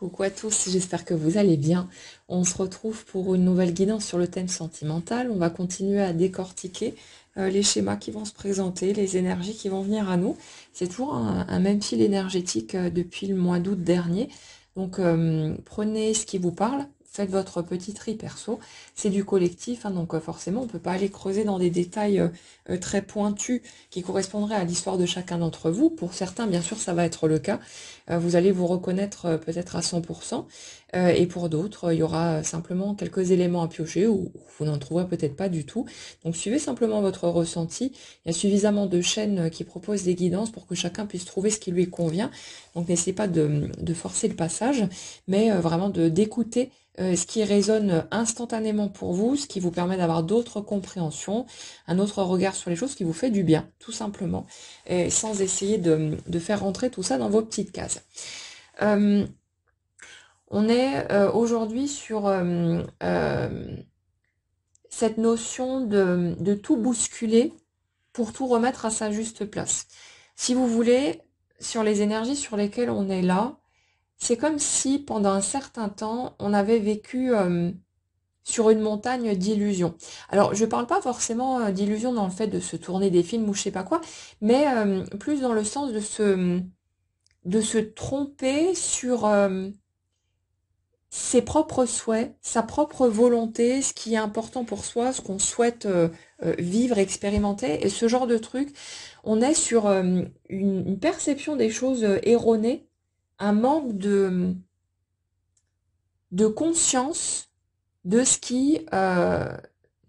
Coucou à tous, j'espère que vous allez bien. On se retrouve pour une nouvelle guidance sur le thème sentimental. On va continuer à décortiquer les schémas qui vont se présenter, les énergies qui vont venir à nous. C'est toujours un même fil énergétique depuis le mois d'août dernier. Donc prenez ce qui vous parle, faites votre petit tri perso. C'est du collectif, hein, donc forcément on ne peut pas aller creuser dans des détails très pointus qui correspondraient à l'histoire de chacun d'entre vous. Pour certains, bien sûr, ça va être le cas. Vous allez vous reconnaître peut-être à 100%, et pour d'autres, il y aura simplement quelques éléments à piocher ou vous n'en trouverez peut-être pas du tout. Donc suivez simplement votre ressenti. Il y a suffisamment de chaînes qui proposent des guidances pour que chacun puisse trouver ce qui lui convient. Donc n'essayez pas de forcer le passage, mais vraiment d'écouter ce qui résonne instantanément pour vous, ce qui vous permet d'avoir d'autres compréhensions, un autre regard sur les choses qui vous fait du bien, tout simplement, et sans essayer de faire rentrer tout ça dans vos petites cases. On est aujourd'hui sur cette notion de tout bousculer pour tout remettre à sa juste place. Si vous voulez, sur les énergies sur lesquelles on est là, c'est comme si pendant un certain temps, on avait vécu sur une montagne d'illusions. Alors, je parle pas forcément d'illusions dans le fait de se tourner des films ou je sais pas quoi, mais plus dans le sens de se tromper sur ses propres souhaits, sa propre volonté, ce qui est important pour soi, ce qu'on souhaite vivre, expérimenter, et ce genre de truc. On est sur une perception des choses erronée, un manque de conscience de ce qui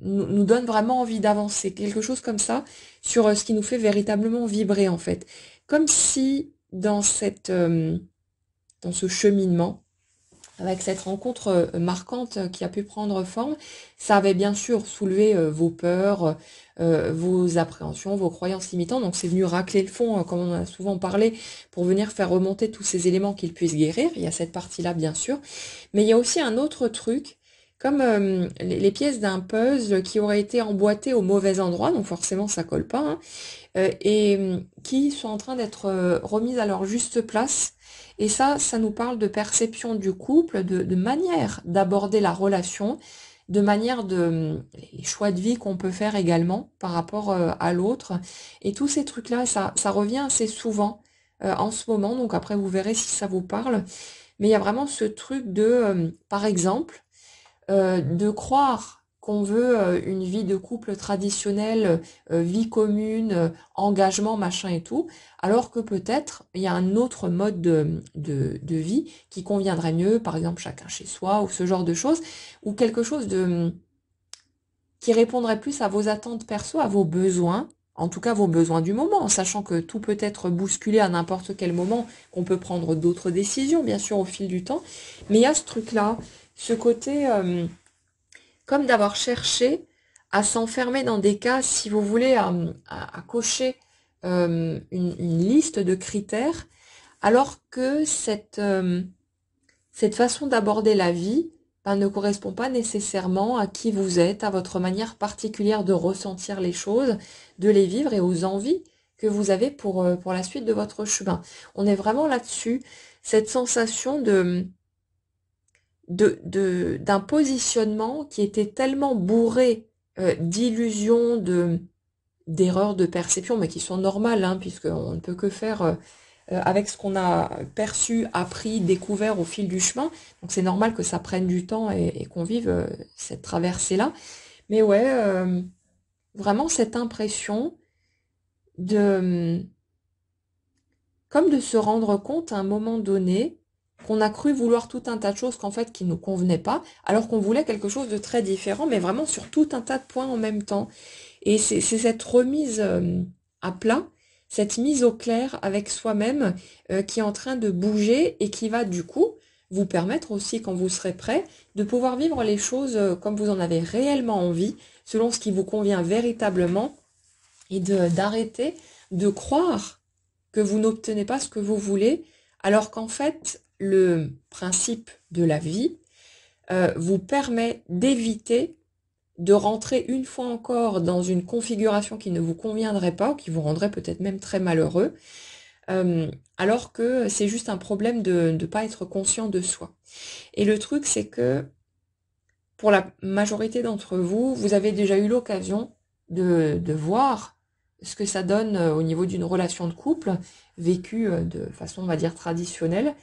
nous donne vraiment envie d'avancer, quelque chose comme ça, sur ce qui nous fait véritablement vibrer en fait. Comme si dans dans ce cheminement, avec cette rencontre marquante qui a pu prendre forme, ça avait bien sûr soulevé vos peurs, vos appréhensions, vos croyances limitantes. Donc c'est venu racler le fond, comme on en a souvent parlé, pour venir faire remonter tous ces éléments qu'ils puissent guérir. Il y a cette partie-là, bien sûr. Mais il y a aussi un autre truc, comme les pièces d'un puzzle qui auraient été emboîtées au mauvais endroit, donc forcément ça colle pas, hein, et qui sont en train d'être remises à leur juste place. Et ça nous parle de perception du couple, de manière d'aborder la relation, de manière les choix de vie qu'on peut faire également par rapport à l'autre. Et tous ces trucs-là, ça revient assez souvent en ce moment. Donc après, vous verrez si ça vous parle. Mais il y a vraiment ce truc par exemple, de croire qu'on veut une vie de couple traditionnelle, vie commune, engagement, machin et tout, alors que peut-être il y a un autre mode de vie qui conviendrait mieux, par exemple chacun chez soi, ou ce genre de choses, ou quelque chose qui répondrait plus à vos attentes perso, à vos besoins, en tout cas vos besoins du moment, en sachant que tout peut être bousculé à n'importe quel moment, qu'on peut prendre d'autres décisions, bien sûr, au fil du temps, mais il y a ce truc-là, ce côté comme d'avoir cherché à s'enfermer dans des cases, si vous voulez, à cocher une liste de critères, alors que cette façon d'aborder la vie ne correspond pas nécessairement à qui vous êtes, à votre manière particulière de ressentir les choses, de les vivre et aux envies que vous avez pour la suite de votre chemin. On est vraiment là-dessus, cette sensation d'un positionnement qui était tellement bourré d'illusions, d'erreurs de perception, mais qui sont normales, hein, puisqu'on ne peut que faire avec ce qu'on a perçu, appris, découvert au fil du chemin. Donc c'est normal que ça prenne du temps et qu'on vive cette traversée-là. Mais ouais, vraiment cette impression de comme de se rendre compte à un moment donné qu'on a cru vouloir tout un tas de choses qu'en fait qui nous convenaient pas, alors qu'on voulait quelque chose de très différent, mais vraiment sur tout un tas de points en même temps. Et c'est cette remise à plat, cette mise au clair avec soi-même qui est en train de bouger et qui va du coup vous permettre aussi, quand vous serez prêt, de pouvoir vivre les choses comme vous en avez réellement envie, selon ce qui vous convient véritablement, et d'arrêter de croire que vous n'obtenez pas ce que vous voulez, alors qu'en fait, le principe de la vie vous permet d'éviter de rentrer une fois encore dans une configuration qui ne vous conviendrait pas, ou qui vous rendrait peut-être même très malheureux, euh, alors que c'est juste un problème de ne pas être conscient de soi. Et le truc, c'est que pour la majorité d'entre vous, vous avez déjà eu l'occasion de voir ce que ça donne au niveau d'une relation de couple vécue de façon, on va dire, traditionnelle.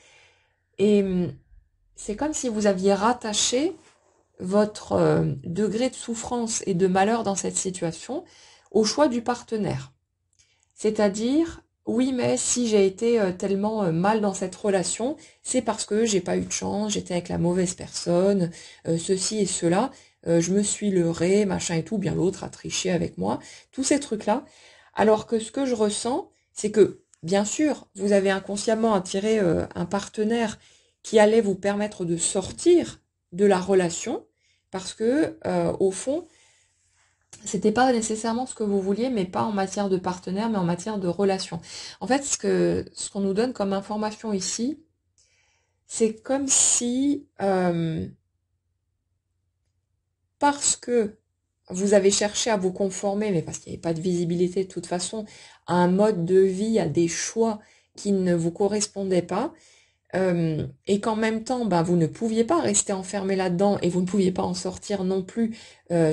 Et c'est comme si vous aviez rattaché votre degré de souffrance et de malheur dans cette situation au choix du partenaire. C'est-à-dire, oui, mais si j'ai été tellement mal dans cette relation, c'est parce que j'ai pas eu de chance, j'étais avec la mauvaise personne, ceci et cela, je me suis leurré, machin et tout, bien l'autre a triché avec moi, tous ces trucs-là. Alors que ce que je ressens, c'est que, bien sûr, vous avez inconsciemment attiré un partenaire qui allait vous permettre de sortir de la relation, parce que, au fond, c'était pas nécessairement ce que vous vouliez, mais pas en matière de partenaire, mais en matière de relation. En fait, ce qu'on nous donne comme information ici, c'est comme si, parce que vous avez cherché à vous conformer, mais parce qu'il n'y avait pas de visibilité de toute façon, à un mode de vie, à des choix qui ne vous correspondaient pas, et qu'en même temps, bah, vous ne pouviez pas rester enfermé là-dedans, et vous ne pouviez pas en sortir non plus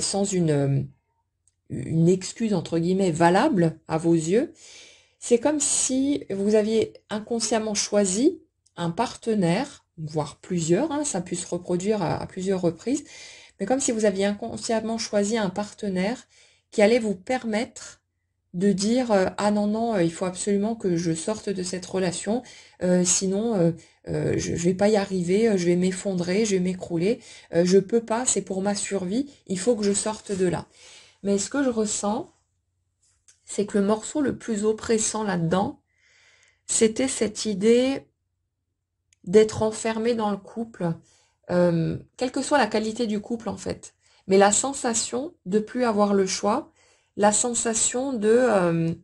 sans une excuse entre guillemets valable à vos yeux, c'est comme si vous aviez inconsciemment choisi un partenaire, voire plusieurs, hein, ça peut se reproduire à plusieurs reprises, mais comme si vous aviez inconsciemment choisi un partenaire qui allait vous permettre de dire ah non non il faut absolument que je sorte de cette relation sinon je vais pas y arriver, je vais m'effondrer, je vais m'écrouler, je peux pas, c'est pour ma survie, il faut que je sorte de là. Mais ce que je ressens, c'est que le morceau le plus oppressant là-dedans, c'était cette idée d'être enfermé dans le couple, quelle que soit la qualité du couple en fait. Mais la sensation de plus avoir le choix, la sensation de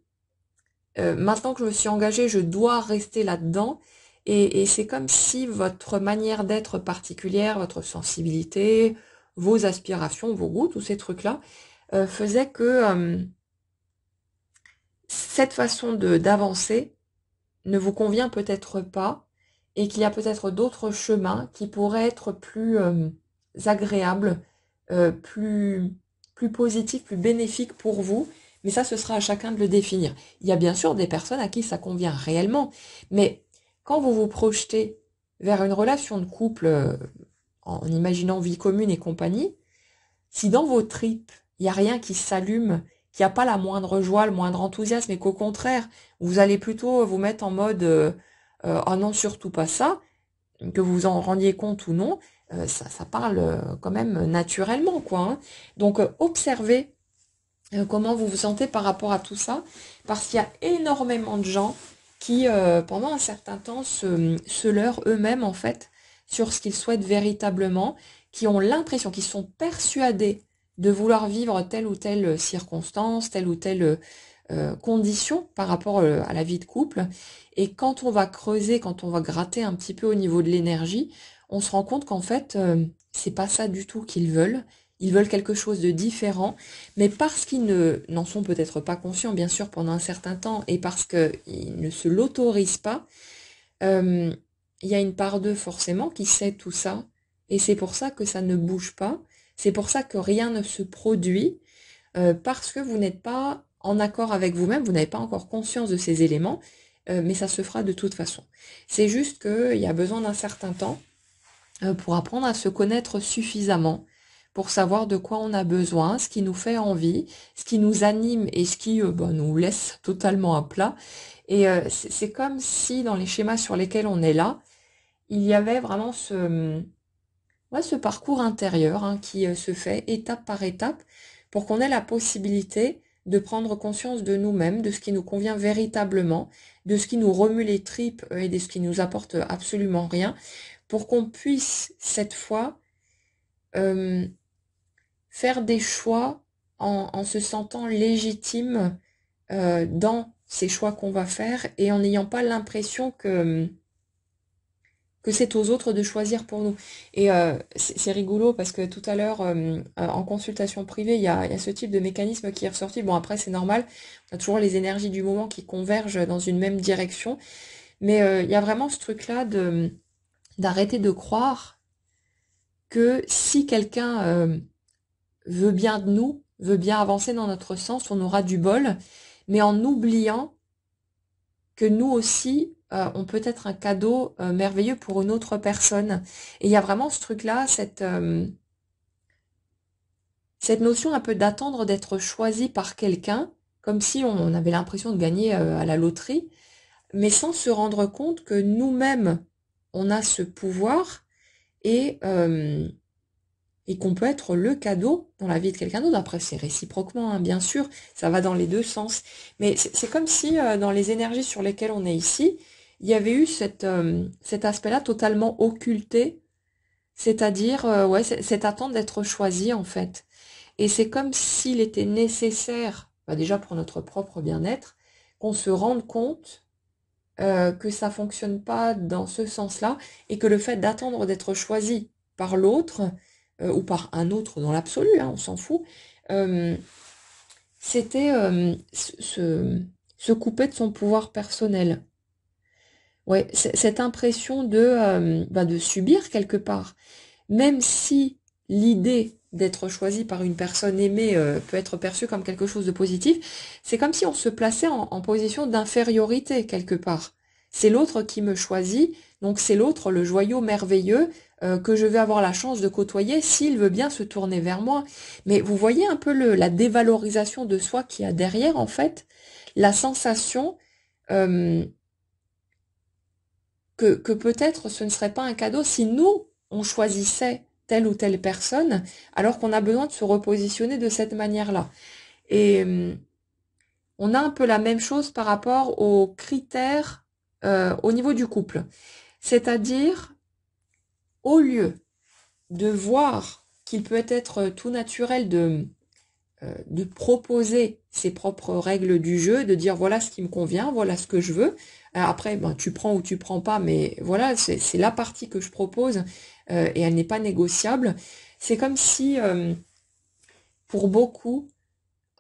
maintenant que je me suis engagée, je dois rester là-dedans. Et c'est comme si votre manière d'être particulière, votre sensibilité, vos aspirations, vos goûts, tous ces trucs-là, faisaient que cette façon de d'avancer ne vous convient peut-être pas et qu'il y a peut-être d'autres chemins qui pourraient être plus agréables, plus positifs, plus bénéfiques pour vous. Mais ça, ce sera à chacun de le définir. Il y a bien sûr des personnes à qui ça convient réellement, mais quand vous vous projetez vers une relation de couple en imaginant vie commune et compagnie, si dans vos tripes, il n'y a rien qui s'allume, qu'il n'y a pas la moindre joie, le moindre enthousiasme, et qu'au contraire, vous allez plutôt vous mettre en mode ah non, surtout pas ça, que vous vous en rendiez compte ou non, ça parle quand même naturellement, quoi. Hein. Donc observez comment vous vous sentez par rapport à tout ça, parce qu'il y a énormément de gens qui, pendant un certain temps, se leurrent eux-mêmes, en fait, sur ce qu'ils souhaitent véritablement, qui ont l'impression, qui sont persuadés de vouloir vivre telle ou telle circonstance, telle ou telle condition par rapport à la vie de couple. Et quand on va creuser, quand on va gratter un petit peu au niveau de l'énergie, on se rend compte qu'en fait, c'est pas ça du tout qu'ils veulent. Ils veulent quelque chose de différent, mais parce qu'ils n'en sont peut-être pas conscients, bien sûr, pendant un certain temps, et parce qu'ils ne se l'autorisent pas, euh, il y a une part d'eux forcément qui sait tout ça, et c'est pour ça que ça ne bouge pas, c'est pour ça que rien ne se produit, parce que vous n'êtes pas en accord avec vous-même, vous n'avez pas encore conscience de ces éléments, mais ça se fera de toute façon. C'est juste qu'il y a besoin d'un certain temps pour apprendre à se connaître suffisamment, pour savoir de quoi on a besoin, ce qui nous fait envie, ce qui nous anime et ce qui nous laisse totalement à plat. Et c'est comme si dans les schémas sur lesquels on est là, il y avait vraiment ce parcours intérieur hein, qui se fait étape par étape pour qu'on ait la possibilité de prendre conscience de nous-mêmes, de ce qui nous convient véritablement, de ce qui nous remue les tripes et de ce qui nous apporte absolument rien, pour qu'on puisse cette fois euh, faire des choix en se sentant légitime dans ces choix qu'on va faire et en n'ayant pas l'impression que c'est aux autres de choisir pour nous. Et c'est rigolo parce que tout à l'heure, en consultation privée, il y a ce type de mécanisme qui est ressorti. Bon, après, c'est normal, on a toujours les énergies du moment qui convergent dans une même direction, mais il y a vraiment ce truc-là d'arrêter de croire que si quelqu'un veut bien de nous, veut bien avancer dans notre sens, on aura du bol, mais en oubliant que nous aussi, on peut être un cadeau merveilleux pour une autre personne. Et il y a vraiment ce truc-là, cette notion un peu d'attendre d'être choisi par quelqu'un, comme si on avait l'impression de gagner à la loterie, mais sans se rendre compte que nous-mêmes, on a ce pouvoir et, euh, et qu'on peut être le cadeau dans la vie de quelqu'un d'autre. Après, c'est réciproquement, hein, bien sûr, ça va dans les deux sens. Mais c'est comme si dans les énergies sur lesquelles on est ici, il y avait eu cet aspect-là totalement occulté, c'est-à-dire ouais, cette attente d'être choisi en fait. Et c'est comme s'il était nécessaire, bah, déjà pour notre propre bien-être, qu'on se rende compte que ça fonctionne pas dans ce sens-là et que le fait d'attendre d'être choisi par l'autre ou par un autre dans l'absolu, hein, on s'en fout, euh, c'était se couper de son pouvoir personnel. Ouais, cette impression de subir quelque part, même si l'idée d'être choisi par une personne aimée peut être perçue comme quelque chose de positif, c'est comme si on se plaçait en position d'infériorité quelque part. C'est l'autre qui me choisit, donc c'est l'autre, le joyau merveilleux que je vais avoir la chance de côtoyer s'il veut bien se tourner vers moi. Mais vous voyez un peu la dévalorisation de soi qu'il y a derrière, en fait, la sensation euh, que peut-être ce ne serait pas un cadeau si nous, on choisissait telle ou telle personne, alors qu'on a besoin de se repositionner de cette manière-là. Et on a un peu la même chose par rapport aux critères au niveau du couple. C'est-à-dire, au lieu de voir qu'il peut être tout naturel de proposer ses propres règles du jeu, de dire voilà ce qui me convient, voilà ce que je veux. Après, ben, tu prends ou tu prends pas, mais voilà, c'est la partie que je propose et elle n'est pas négociable. C'est comme si, pour beaucoup,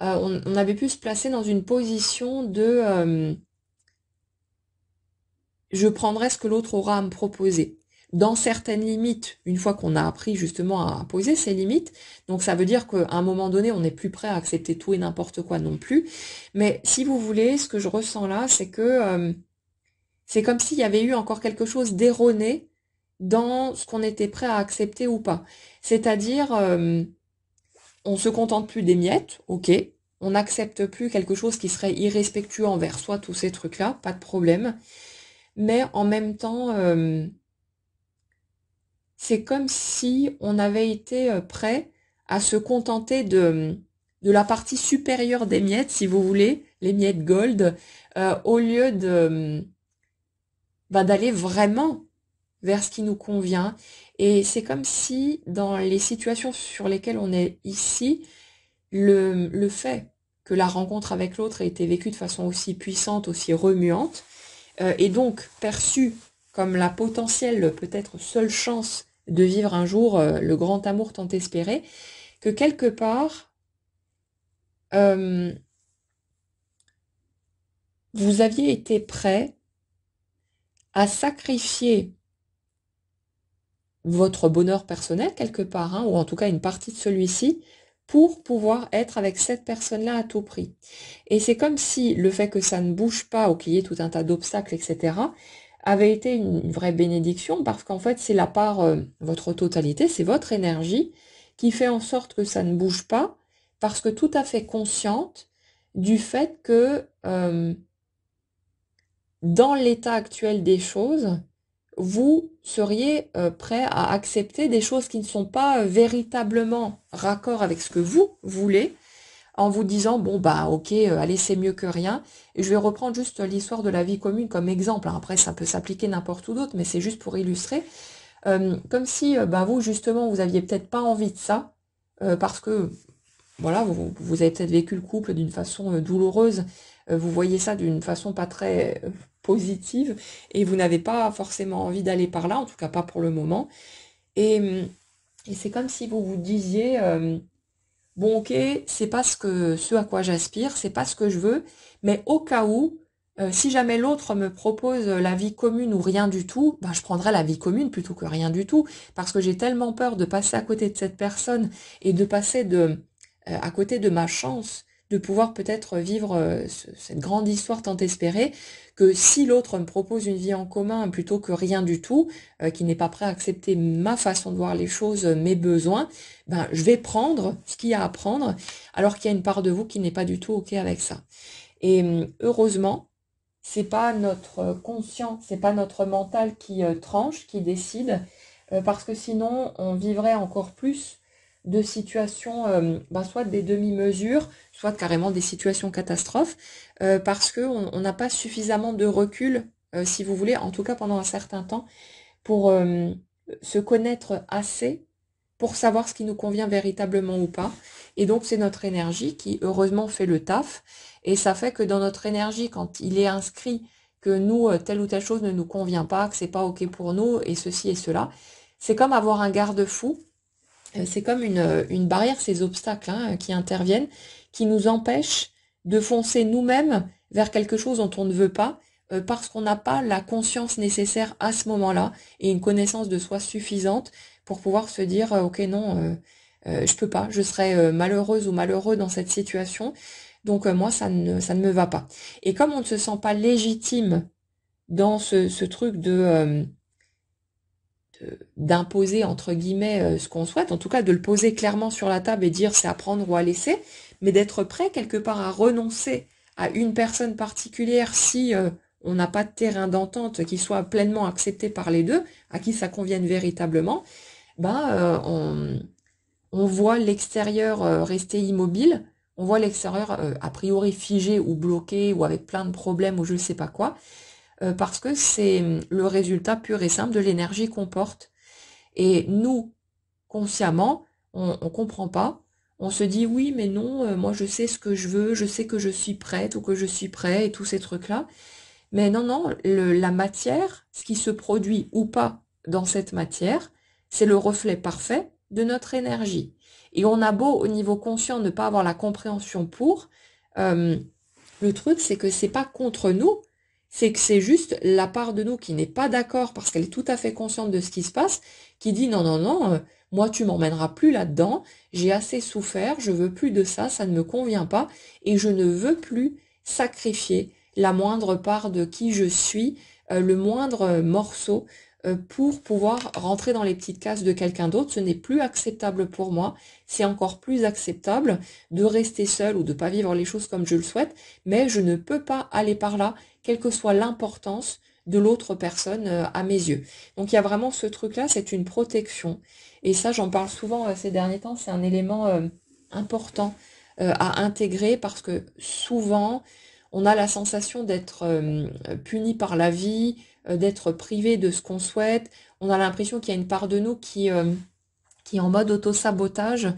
on avait pu se placer dans une position de je prendrai ce que l'autre aura à me proposer. Dans certaines limites, une fois qu'on a appris justement à poser ces limites, donc ça veut dire qu'à un moment donné, on n'est plus prêt à accepter tout et n'importe quoi non plus. Mais si vous voulez, ce que je ressens là, c'est que c'est comme s'il y avait eu encore quelque chose d'erroné dans ce qu'on était prêt à accepter ou pas. C'est-à-dire, on se contente plus des miettes, ok, on n'accepte plus quelque chose qui serait irrespectueux envers soi, tous ces trucs-là, pas de problème. Mais en même temps, c'est comme si on avait été prêt à se contenter de la partie supérieure des miettes, si vous voulez, les miettes gold, au lieu d'aller vraiment vers ce qui nous convient. Et c'est comme si dans les situations sur lesquelles on est ici, le fait que la rencontre avec l'autre ait été vécue de façon aussi puissante, aussi remuante, et donc perçue comme la potentielle, peut-être seule chance de vivre un jour le grand amour tant espéré, que quelque part, euh, vous aviez été prêt à sacrifier votre bonheur personnel quelque part, hein, ou en tout cas une partie de celui-ci, pour pouvoir être avec cette personne-là à tout prix. Et c'est comme si le fait que ça ne bouge pas ou qu'il y ait tout un tas d'obstacles, etc., avait été une vraie bénédiction parce qu'en fait c'est la part, votre totalité, c'est votre énergie qui fait en sorte que ça ne bouge pas parce que tout à fait consciente du fait que dans l'état actuel des choses, vous seriez prêt à accepter des choses qui ne sont pas véritablement raccord avec ce que vous voulez, en vous disant bon bah ok, allez c'est mieux que rien. Et je vais reprendre juste l'histoire de la vie commune comme exemple. Hein. Après ça peut s'appliquer n'importe où d'autre, mais c'est juste pour illustrer. Comme si bah vous justement vous aviez peut-être pas envie de ça parce que voilà vous avez peut-être vécu le couple d'une façon douloureuse vous voyez ça d'une façon pas très positive et vous n'avez pas forcément envie d'aller par là, en tout cas pas pour le moment. Et c'est comme si vous vous disiez, bon ok, c'est pas ce à quoi j'aspire, c'est pas ce que je veux, mais au cas où, si jamais l'autre me propose la vie commune ou rien du tout, ben je prendrai la vie commune plutôt que rien du tout, parce que j'ai tellement peur de passer à côté de cette personne et de passer à côté de ma chance de pouvoir peut-être vivre cette grande histoire tant espérée, que si l'autre me propose une vie en commun plutôt que rien du tout, qui n'est pas prêt à accepter ma façon de voir les choses, mes besoins, ben, je vais prendre ce qu'il y a à prendre, alors qu'il y a une part de vous qui n'est pas du tout OK avec ça. Et heureusement, c'est pas notre conscient, c'est pas notre mental qui tranche, qui décide, parce que sinon, on vivrait encore plus de situations, ben, soit des demi-mesures, soit carrément des situations catastrophes, parce qu'on n'a pas suffisamment de recul, si vous voulez, en tout cas pendant un certain temps, pour se connaître assez pour savoir ce qui nous convient véritablement ou pas. Et donc, c'est notre énergie qui, heureusement, fait le taf. Et ça fait que dans notre énergie, quand il est inscrit que nous, telle ou telle chose ne nous convient pas, que c'est pas OK pour nous, et ceci et cela, c'est comme avoir un garde-fou. C'est comme une barrière, ces obstacles hein, qui interviennent, qui nous empêchent de foncer nous-mêmes vers quelque chose dont on ne veut pas, parce qu'on n'a pas la conscience nécessaire à ce moment-là et une connaissance de soi suffisante pour pouvoir se dire ok non, je peux pas, je serais malheureuse ou malheureux dans cette situation, donc moi ça ne me va pas. Et comme on ne se sent pas légitime dans ce truc d'imposer entre guillemets ce qu'on souhaite, en tout cas de le poser clairement sur la table et dire c'est à prendre ou à laisser, mais d'être prêt quelque part à renoncer à une personne particulière si on n'a pas de terrain d'entente qui soit pleinement accepté par les deux, à qui ça convienne véritablement, ben on voit l'extérieur rester immobile, on voit l'extérieur a priori figé ou bloqué ou avec plein de problèmes ou je ne sais pas quoi, parce que c'est le résultat pur et simple de l'énergie qu'on porte. Et nous, consciemment, on comprend pas. On se dit oui, mais non, moi je sais ce que je veux, je sais que je suis prête ou que je suis prêt et tous ces trucs-là. Mais non, non, la matière, ce qui se produit ou pas dans cette matière, c'est le reflet parfait de notre énergie. Et on a beau, au niveau conscient, ne pas avoir la compréhension pour, euh, le truc, c'est que c'est pas contre nous, c'est que c'est juste la part de nous qui n'est pas d'accord parce qu'elle est tout à fait consciente de ce qui se passe, qui dit non, non, non, moi tu m'emmèneras plus là-dedans, j'ai assez souffert, je veux plus de ça, ça ne me convient pas, et je ne veux plus sacrifier la moindre part de qui je suis, le moindre morceau pour pouvoir rentrer dans les petites cases de quelqu'un d'autre. Ce n'est plus acceptable pour moi. C'est encore plus acceptable de rester seul ou de pas vivre les choses comme je le souhaite, mais je ne peux pas aller par là, quelle que soit l'importance de l'autre personne à mes yeux. Donc il y a vraiment ce truc-là, c'est une protection. Et ça, j'en parle souvent ces derniers temps, c'est un élément important à intégrer parce que souvent, on a la sensation d'être puni par la vie, d'être privé de ce qu'on souhaite. On a l'impression qu'il y a une part de nous qui est en mode auto-sabotage,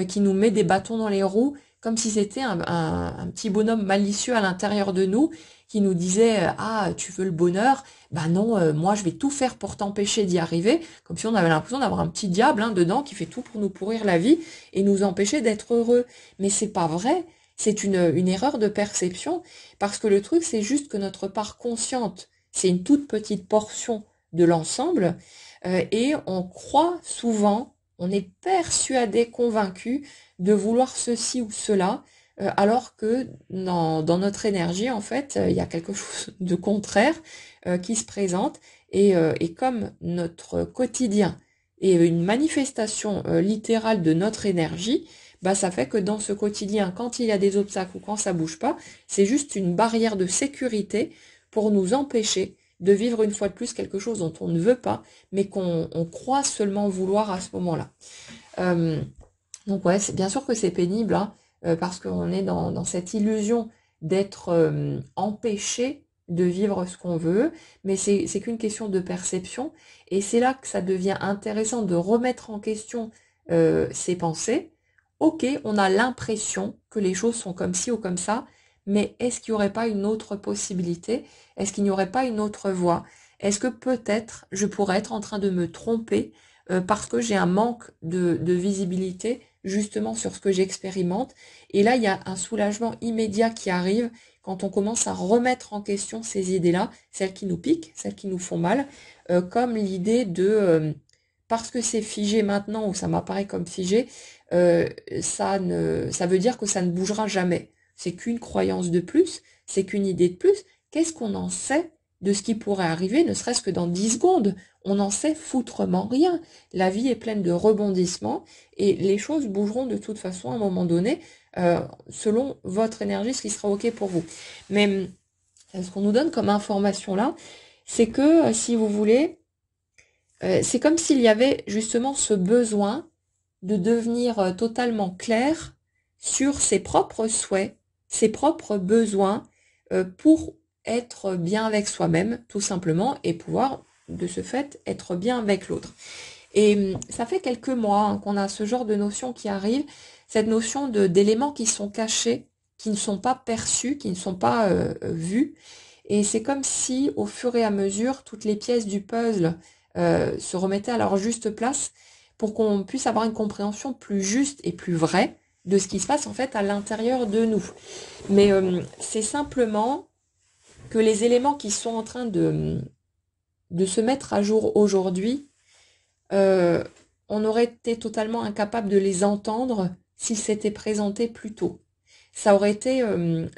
qui nous met des bâtons dans les roues, comme si c'était un petit bonhomme malicieux à l'intérieur de nous, qui nous disait ah, tu veux le bonheur? Ben non, moi je vais tout faire pour t'empêcher d'y arriver, comme si on avait l'impression d'avoir un petit diable hein, dedans qui fait tout pour nous pourrir la vie et nous empêcher d'être heureux. Mais c'est pas vrai. C'est une erreur de perception, parce que le truc, c'est juste que notre part consciente, c'est une toute petite portion de l'ensemble, et on croit souvent, on est persuadé, convaincu de vouloir ceci ou cela, alors que dans notre énergie, en fait, il y a quelque chose de contraire qui se présente, et comme notre quotidien est une manifestation littérale de notre énergie, bah ça fait que dans ce quotidien, quand il y a des obstacles ou quand ça bouge pas, c'est juste une barrière de sécurité pour nous empêcher de vivre une fois de plus quelque chose dont on ne veut pas, mais qu'on croit seulement vouloir à ce moment-là. Euh, donc ouais, c'est bien sûr que c'est pénible, hein, parce qu'on est dans cette illusion d'être empêché de vivre ce qu'on veut, mais c'est qu'une question de perception, et c'est là que ça devient intéressant de remettre en question ses pensées. Ok, on a l'impression que les choses sont comme ci ou comme ça, mais est-ce qu'il n'y aurait pas une autre possibilité? Est-ce qu'il n'y aurait pas une autre voie? Est-ce que peut-être je pourrais être en train de me tromper parce que j'ai un manque de visibilité justement sur ce que j'expérimente? Et là, il y a un soulagement immédiat qui arrive quand on commence à remettre en question ces idées-là, celles qui nous piquent, celles qui nous font mal, comme l'idée de parce que c'est figé maintenant ou ça m'apparaît comme figé, ça veut dire que ça ne bougera jamais. C'est qu'une croyance de plus, c'est qu'une idée de plus. Qu'est-ce qu'on en sait de ce qui pourrait arriver, ne serait-ce que dans 10 secondes? On n'en sait foutrement rien. La vie est pleine de rebondissements et les choses bougeront de toute façon à un moment donné, selon votre énergie, ce qui sera OK pour vous. Mais ce qu'on nous donne comme information là, c'est que, si vous voulez, c'est comme s'il y avait justement ce besoin de devenir totalement clair sur ses propres souhaits, ses propres besoins, pour être bien avec soi-même, tout simplement, et pouvoir, de ce fait, être bien avec l'autre. Et ça fait quelques mois hein, qu'on a ce genre de notion qui arrive, cette notion d'éléments qui sont cachés, qui ne sont pas perçus, qui ne sont pas vus. Et c'est comme si, au fur et à mesure, toutes les pièces du puzzle se remettaient à leur juste place pour qu'on puisse avoir une compréhension plus juste et plus vraie de ce qui se passe en fait à l'intérieur de nous. Mais c'est simplement que les éléments qui sont en train de se mettre à jour aujourd'hui, euh, on aurait été totalement incapable de les entendre s'ils s'étaient présentés plus tôt. Ça aurait été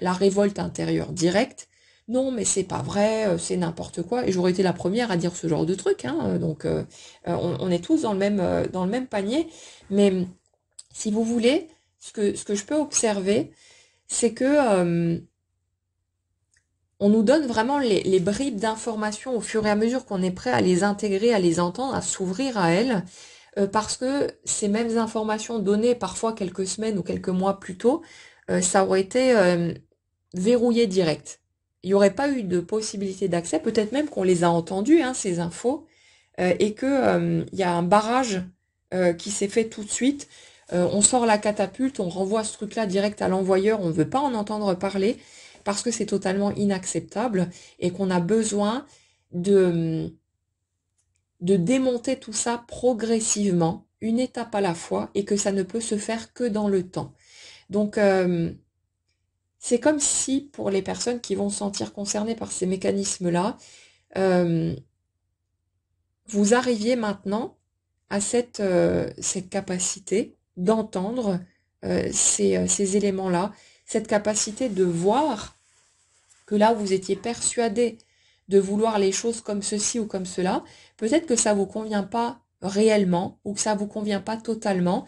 la révolte intérieure directe. Non, mais c'est pas vrai, c'est n'importe quoi. Et j'aurais été la première à dire ce genre de truc. Hein, donc, on est tous dans le même panier. Mais si vous voulez, ce que je peux observer, c'est que on nous donne vraiment les bribes d'informations au fur et à mesure qu'on est prêt à les intégrer, à les entendre, à s'ouvrir à elles, parce que ces mêmes informations données parfois quelques semaines ou quelques mois plus tôt, ça aurait été verrouillé direct. Il n'y aurait pas eu de possibilité d'accès, peut-être même qu'on les a entendues, hein, ces infos, et que il y a un barrage qui s'est fait tout de suite. On sort la catapulte, on renvoie ce truc-là direct à l'envoyeur, on ne veut pas en entendre parler parce que c'est totalement inacceptable et qu'on a besoin de, de démonter tout ça progressivement, une étape à la fois, et que ça ne peut se faire que dans le temps. Donc, c'est comme si, pour les personnes qui vont se sentir concernées par ces mécanismes-là, euh, vous arriviez maintenant à cette capacité d'entendre ces éléments-là, cette capacité de voir que là où vous étiez persuadé de vouloir les choses comme ceci ou comme cela, peut-être que ça vous convient pas réellement ou que ça vous convient pas totalement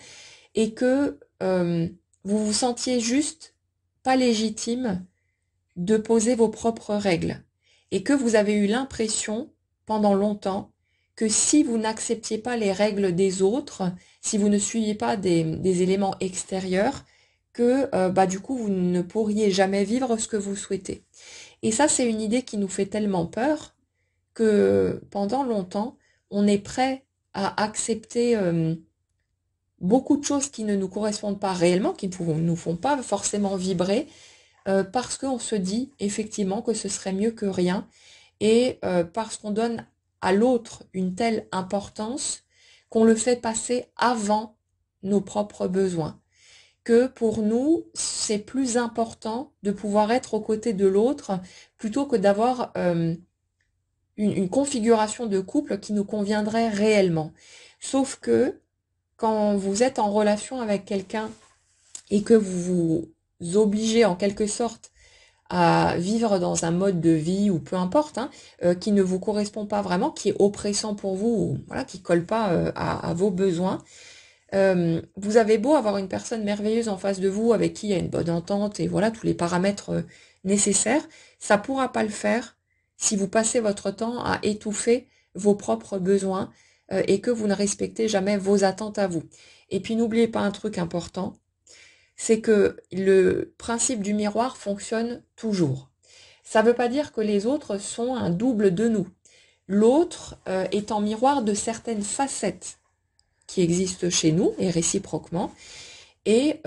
et que vous vous sentiez juste pas légitime de poser vos propres règles et que vous avez eu l'impression pendant longtemps que si vous n'acceptiez pas les règles des autres, si vous ne suiviez pas des éléments extérieurs, que bah, du coup vous ne pourriez jamais vivre ce que vous souhaitez. Et ça, c'est une idée qui nous fait tellement peur que pendant longtemps, on est prêt à accepter beaucoup de choses qui ne nous correspondent pas réellement, qui ne nous font pas forcément vibrer, parce qu'on se dit effectivement que ce serait mieux que rien, et parce qu'on donne à l'autre une telle importance qu'on le fait passer avant nos propres besoins. Que pour nous, c'est plus important de pouvoir être aux côtés de l'autre plutôt que d'avoir une configuration de couple qui nous conviendrait réellement. Sauf que quand vous êtes en relation avec quelqu'un et que vous vous obligez en quelque sorte à vivre dans un mode de vie ou peu importe, hein, qui ne vous correspond pas vraiment, qui est oppressant pour vous, ou, voilà, qui colle pas à vos besoins, vous avez beau avoir une personne merveilleuse en face de vous avec qui il y a une bonne entente et voilà tous les paramètres nécessaires, ça pourra pas le faire si vous passez votre temps à étouffer vos propres besoins et que vous ne respectez jamais vos attentes à vous. Et puis n'oubliez pas un truc important, c'est que le principe du miroir fonctionne toujours. Ça ne veut pas dire que les autres sont un double de nous. L'autre est en miroir de certaines facettes qui existent chez nous et réciproquement. Et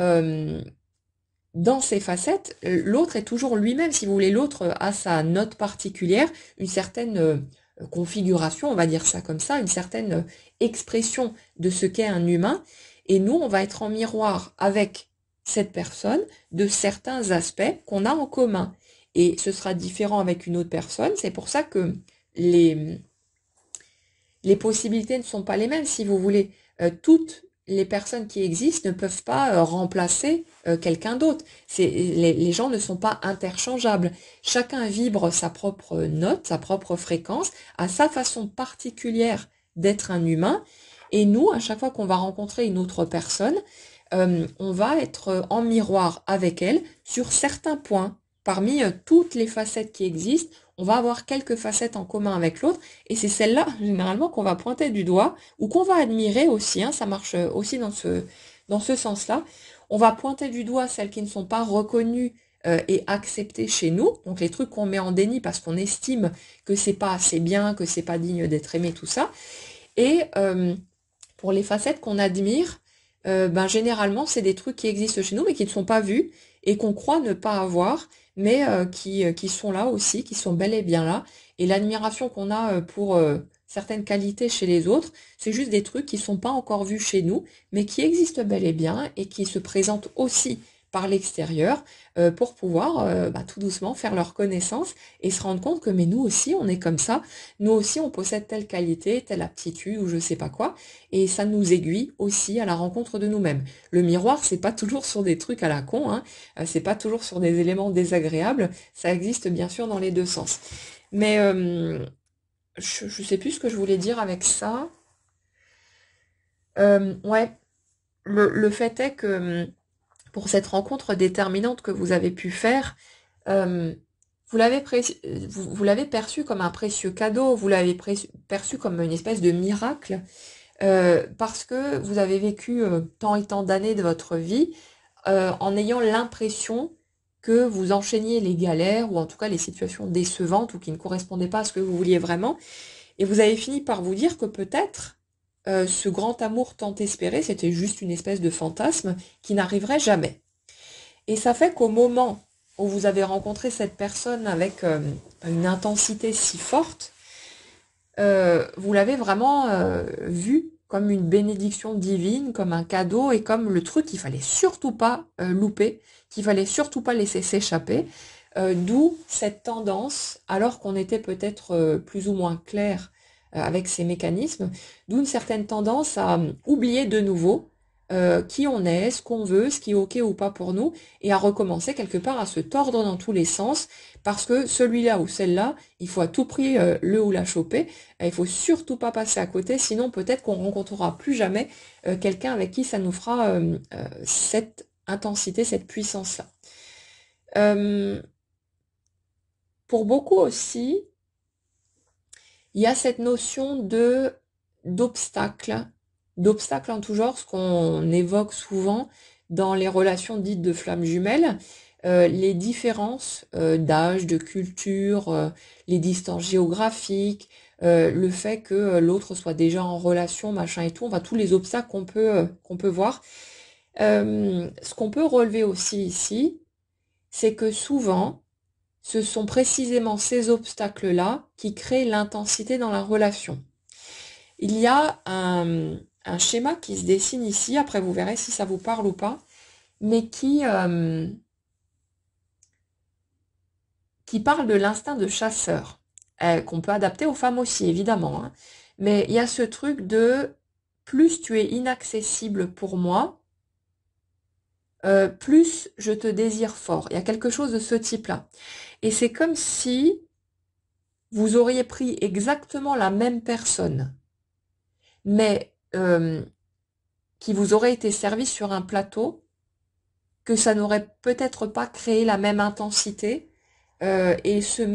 dans ces facettes, l'autre est toujours lui-même, si vous voulez. L'autre a sa note particulière, une certaine configuration, on va dire ça comme ça, une certaine expression de ce qu'est un humain. Et nous, on va être en miroir avec cette personne de certains aspects qu'on a en commun. Et ce sera différent avec une autre personne. C'est pour ça que les, les possibilités ne sont pas les mêmes, si vous voulez. Toutes les personnes qui existent ne peuvent pas remplacer quelqu'un d'autre. Les gens ne sont pas interchangeables. Chacun vibre sa propre note, sa propre fréquence, à sa façon particulière d'être un humain. Et nous, à chaque fois qu'on va rencontrer une autre personne, on va être en miroir avec elle sur certains points. Parmi toutes les facettes qui existent, on va avoir quelques facettes en commun avec l'autre, et c'est celle-là, généralement, qu'on va pointer du doigt, ou qu'on va admirer aussi, hein, ça marche aussi dans ce sens-là. On va pointer du doigt celles qui ne sont pas reconnues et acceptées chez nous, donc les trucs qu'on met en déni parce qu'on estime que c'est pas assez bien, que c'est pas digne d'être aimé, tout ça. Et pour les facettes qu'on admire, ben généralement c'est des trucs qui existent chez nous mais qui ne sont pas vus et qu'on croit ne pas avoir, mais qui sont là aussi, qui sont bel et bien là. Et l'admiration qu'on a pour certaines qualités chez les autres, c'est juste des trucs qui sont pas encore vus chez nous, mais qui existent bel et bien et qui se présentent aussi par l'extérieur pour pouvoir bah, tout doucement faire leur connaissance et se rendre compte que mais nous aussi on est comme ça, nous aussi on possède telle qualité, telle aptitude ou je sais pas quoi, et ça nous aiguille aussi à la rencontre de nous-mêmes. Le miroir, c'est pas toujours sur des trucs à la con, hein, c'est pas toujours sur des éléments désagréables, ça existe bien sûr dans les deux sens. Mais je sais plus ce que je voulais dire avec ça. Ouais, le fait est que pour cette rencontre déterminante que vous avez pu faire, euh, vous l'avez perçu comme un précieux cadeau, vous l'avez perçu comme une espèce de miracle, parce que vous avez vécu tant et tant d'années de votre vie en ayant l'impression que vous enchaîniez les galères, ou en tout cas les situations décevantes, ou qui ne correspondaient pas à ce que vous vouliez vraiment, et vous avez fini par vous dire que peut-être ce grand amour tant espéré, c'était juste une espèce de fantasme qui n'arriverait jamais. Et ça fait qu'au moment où vous avez rencontré cette personne avec une intensité si forte, vous l'avez vraiment vu comme une bénédiction divine, comme un cadeau et comme le truc qu'il fallait surtout pas louper, qu'il fallait surtout pas laisser s'échapper. D'où cette tendance, alors qu'on était peut-être plus ou moins clair avec ces mécanismes, d'où une certaine tendance à oublier de nouveau qui on est, ce qu'on veut, ce qui est ok ou pas pour nous, et à recommencer quelque part à se tordre dans tous les sens, parce que celui-là ou celle-là, il faut à tout prix le ou la choper, il faut surtout pas passer à côté, sinon peut-être qu'on rencontrera plus jamais quelqu'un avec qui ça nous fera cette intensité, cette puissance-là. Pour beaucoup aussi, il y a cette notion de d'obstacle en tout genre, ce qu'on évoque souvent dans les relations dites de flammes jumelles, les différences d'âge, de culture, les distances géographiques, le fait que l'autre soit déjà en relation, machin et tout, enfin tous les obstacles qu'on peut voir. Ce qu'on peut relever aussi ici, c'est que souvent, ce sont précisément ces obstacles-là qui créent l'intensité dans la relation. Il y a un schéma qui se dessine ici, après vous verrez si ça vous parle ou pas, mais qui parle de l'instinct de chasseur, qu'on peut adapter aux femmes aussi, évidemment, hein. Mais il y a ce truc de plus tu es inaccessible pour moi, plus je te désire fort. Il y a quelque chose de ce type-là. Et c'est comme si vous auriez pris exactement la même personne, mais qui vous aurait été servie sur un plateau, que ça n'aurait peut-être pas créé la même intensité et cette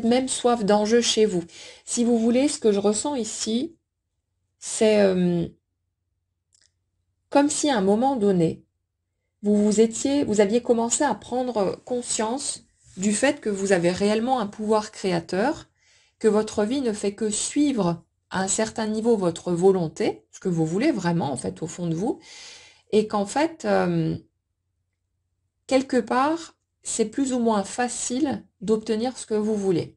même soif d'enjeu chez vous. Si vous voulez, ce que je ressens ici, c'est comme si à un moment donné, vous aviez commencé à prendre conscience du fait que vous avez réellement un pouvoir créateur, que votre vie ne fait que suivre à un certain niveau votre volonté, ce que vous voulez vraiment en fait au fond de vous, et qu'en fait, quelque part, c'est plus ou moins facile d'obtenir ce que vous voulez.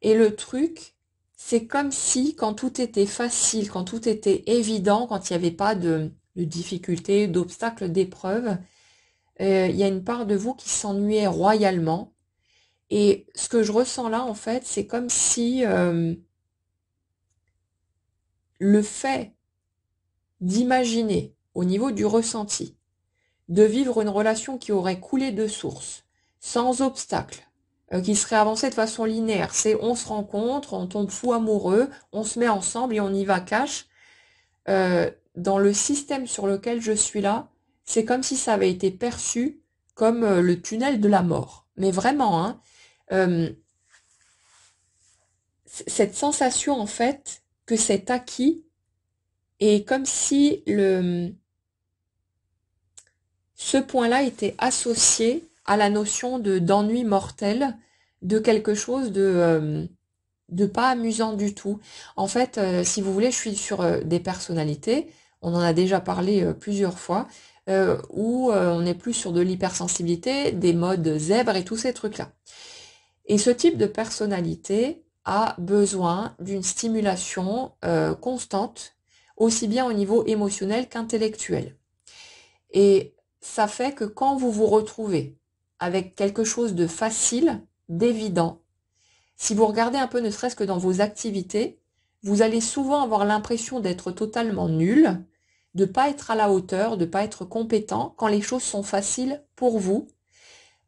Et le truc, c'est comme si quand tout était facile, quand tout était évident, quand il n'y avait pas de difficultés, d'obstacles, d'épreuves, il y a une part de vous qui s'ennuyait royalement. Et ce que je ressens là, en fait, c'est comme si le fait d'imaginer, au niveau du ressenti, de vivre une relation qui aurait coulé de source, sans obstacle, qui serait avancée de façon linéaire. C'est on se rencontre, on tombe fou amoureux, on se met ensemble et on y va cash. Dans le système sur lequel je suis là, c'est comme si ça avait été perçu comme le tunnel de la mort. Mais vraiment, hein, euh, cette sensation en fait que c'est acquis est comme si ce point-là était associé à la notion d'ennui mortel, de quelque chose de pas amusant du tout. En fait, si vous voulez, je suis sur des personnalités, on en a déjà parlé plusieurs fois, où on est plus sur de l'hypersensibilité, des modes zèbres et tous ces trucs-là. Et ce type de personnalité a besoin d'une stimulation constante, aussi bien au niveau émotionnel qu'intellectuel. Et ça fait que quand vous vous retrouvez avec quelque chose de facile, d'évident, si vous regardez un peu ne serait-ce que dans vos activités, vous allez souvent avoir l'impression d'être totalement nul, de pas être à la hauteur, de pas être compétent quand les choses sont faciles pour vous,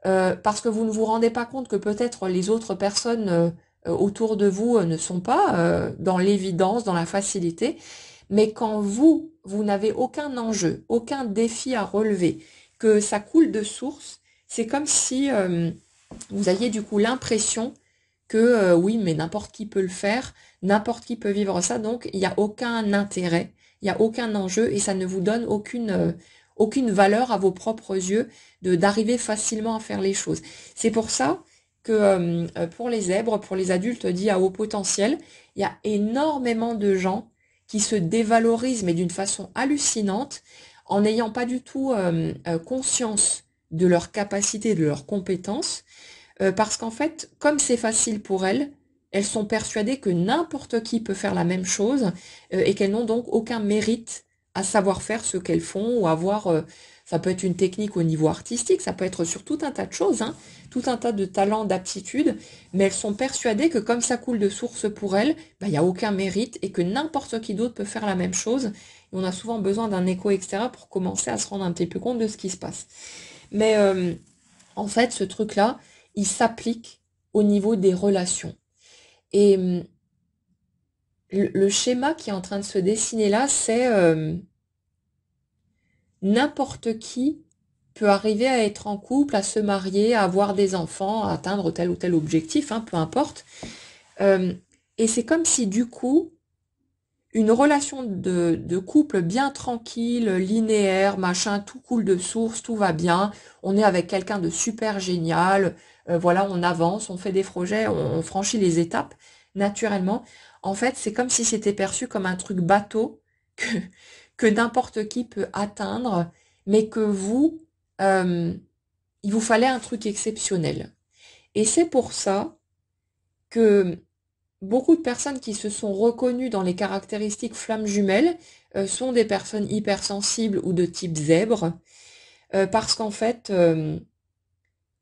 parce que vous ne vous rendez pas compte que peut-être les autres personnes autour de vous ne sont pas dans l'évidence, dans la facilité, mais quand vous n'avez aucun enjeu, aucun défi à relever, que ça coule de source, c'est comme si vous aviez du coup l'impression que oui, mais n'importe qui peut le faire, n'importe qui peut vivre ça, donc il n'y a aucun intérêt, il n'y a aucun enjeu et ça ne vous donne aucune valeur à vos propres yeux d'arriver facilement à faire les choses. C'est pour ça que pour les zèbres, pour les adultes dits à haut potentiel, il y a énormément de gens qui se dévalorisent, mais d'une façon hallucinante, en n'ayant pas du tout conscience de leur capacité, de leurs compétences, parce qu'en fait, comme c'est facile pour elles, elles sont persuadées que n'importe qui peut faire la même chose et qu'elles n'ont donc aucun mérite à savoir faire ce qu'elles font ou avoir, ça peut être une technique au niveau artistique, ça peut être sur tout un tas de choses, hein, tout un tas de talents, d'aptitudes, mais elles sont persuadées que comme ça coule de source pour elles, bah, il n'y a aucun mérite et que n'importe qui d'autre peut faire la même chose. Et on a souvent besoin d'un écho extérieur pour commencer à se rendre un petit peu compte de ce qui se passe. Mais en fait, ce truc-là, il s'applique au niveau des relations. Et le schéma qui est en train de se dessiner là, c'est n'importe qui peut arriver à être en couple, à se marier, à avoir des enfants, à atteindre tel ou tel objectif, hein, peu importe. Et c'est comme si du coup, une relation de couple bien tranquille, linéaire, machin, tout coule de source, tout va bien, on est avec quelqu'un de super génial, voilà, on avance, on fait des projets, on franchit les étapes naturellement. En fait, c'est comme si c'était perçu comme un truc bateau que, que n'importe qui peut atteindre, mais que vous, euh, il vous fallait un truc exceptionnel. Et c'est pour ça que beaucoup de personnes qui se sont reconnues dans les caractéristiques flammes jumelles sont des personnes hypersensibles ou de type zèbre, parce qu'en fait,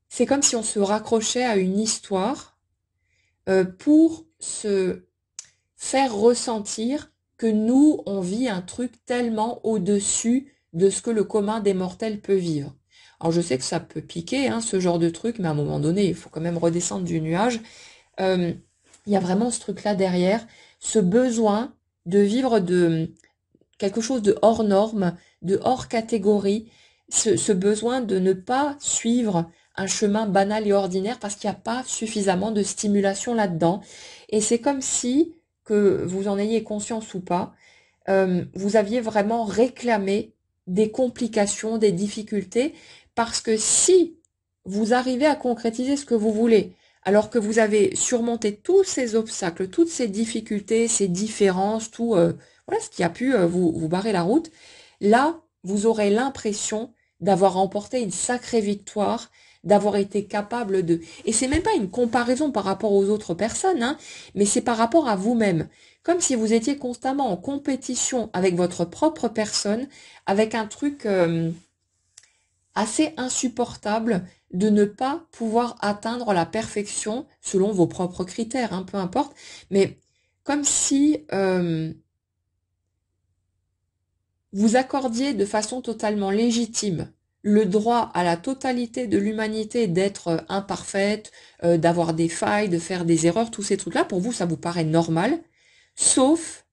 c'est comme si on se raccrochait à une histoire pour se faire ressentir que nous, on vit un truc tellement au-dessus de ce que le commun des mortels peut vivre. Alors je sais que ça peut piquer, hein, ce genre de truc, mais à un moment donné, il faut quand même redescendre du nuage. Euh, il y a vraiment ce truc-là derrière, ce besoin de vivre de quelque chose de hors norme, de hors catégorie, ce besoin de ne pas suivre un chemin banal et ordinaire parce qu'il n'y a pas suffisamment de stimulation là-dedans. Et c'est comme si, que vous en ayez conscience ou pas, vous aviez vraiment réclamé des complications, des difficultés, parce que si vous arrivez à concrétiser ce que vous voulez, alors que vous avez surmonté tous ces obstacles, toutes ces difficultés, ces différences, tout voilà ce qui a pu vous barrer la route, là, vous aurez l'impression d'avoir remporté une sacrée victoire, d'avoir été capable de... Et c'est même pas une comparaison par rapport aux autres personnes, hein, mais c'est par rapport à vous-même. Comme si vous étiez constamment en compétition avec votre propre personne, avec un truc assez insupportable de ne pas pouvoir atteindre la perfection selon vos propres critères, hein, peu importe, mais comme si vous accordiez de façon totalement légitime le droit à la totalité de l'humanité d'être imparfaite, d'avoir des failles, de faire des erreurs, tous ces trucs-là, pour vous, ça vous paraît normal, sauf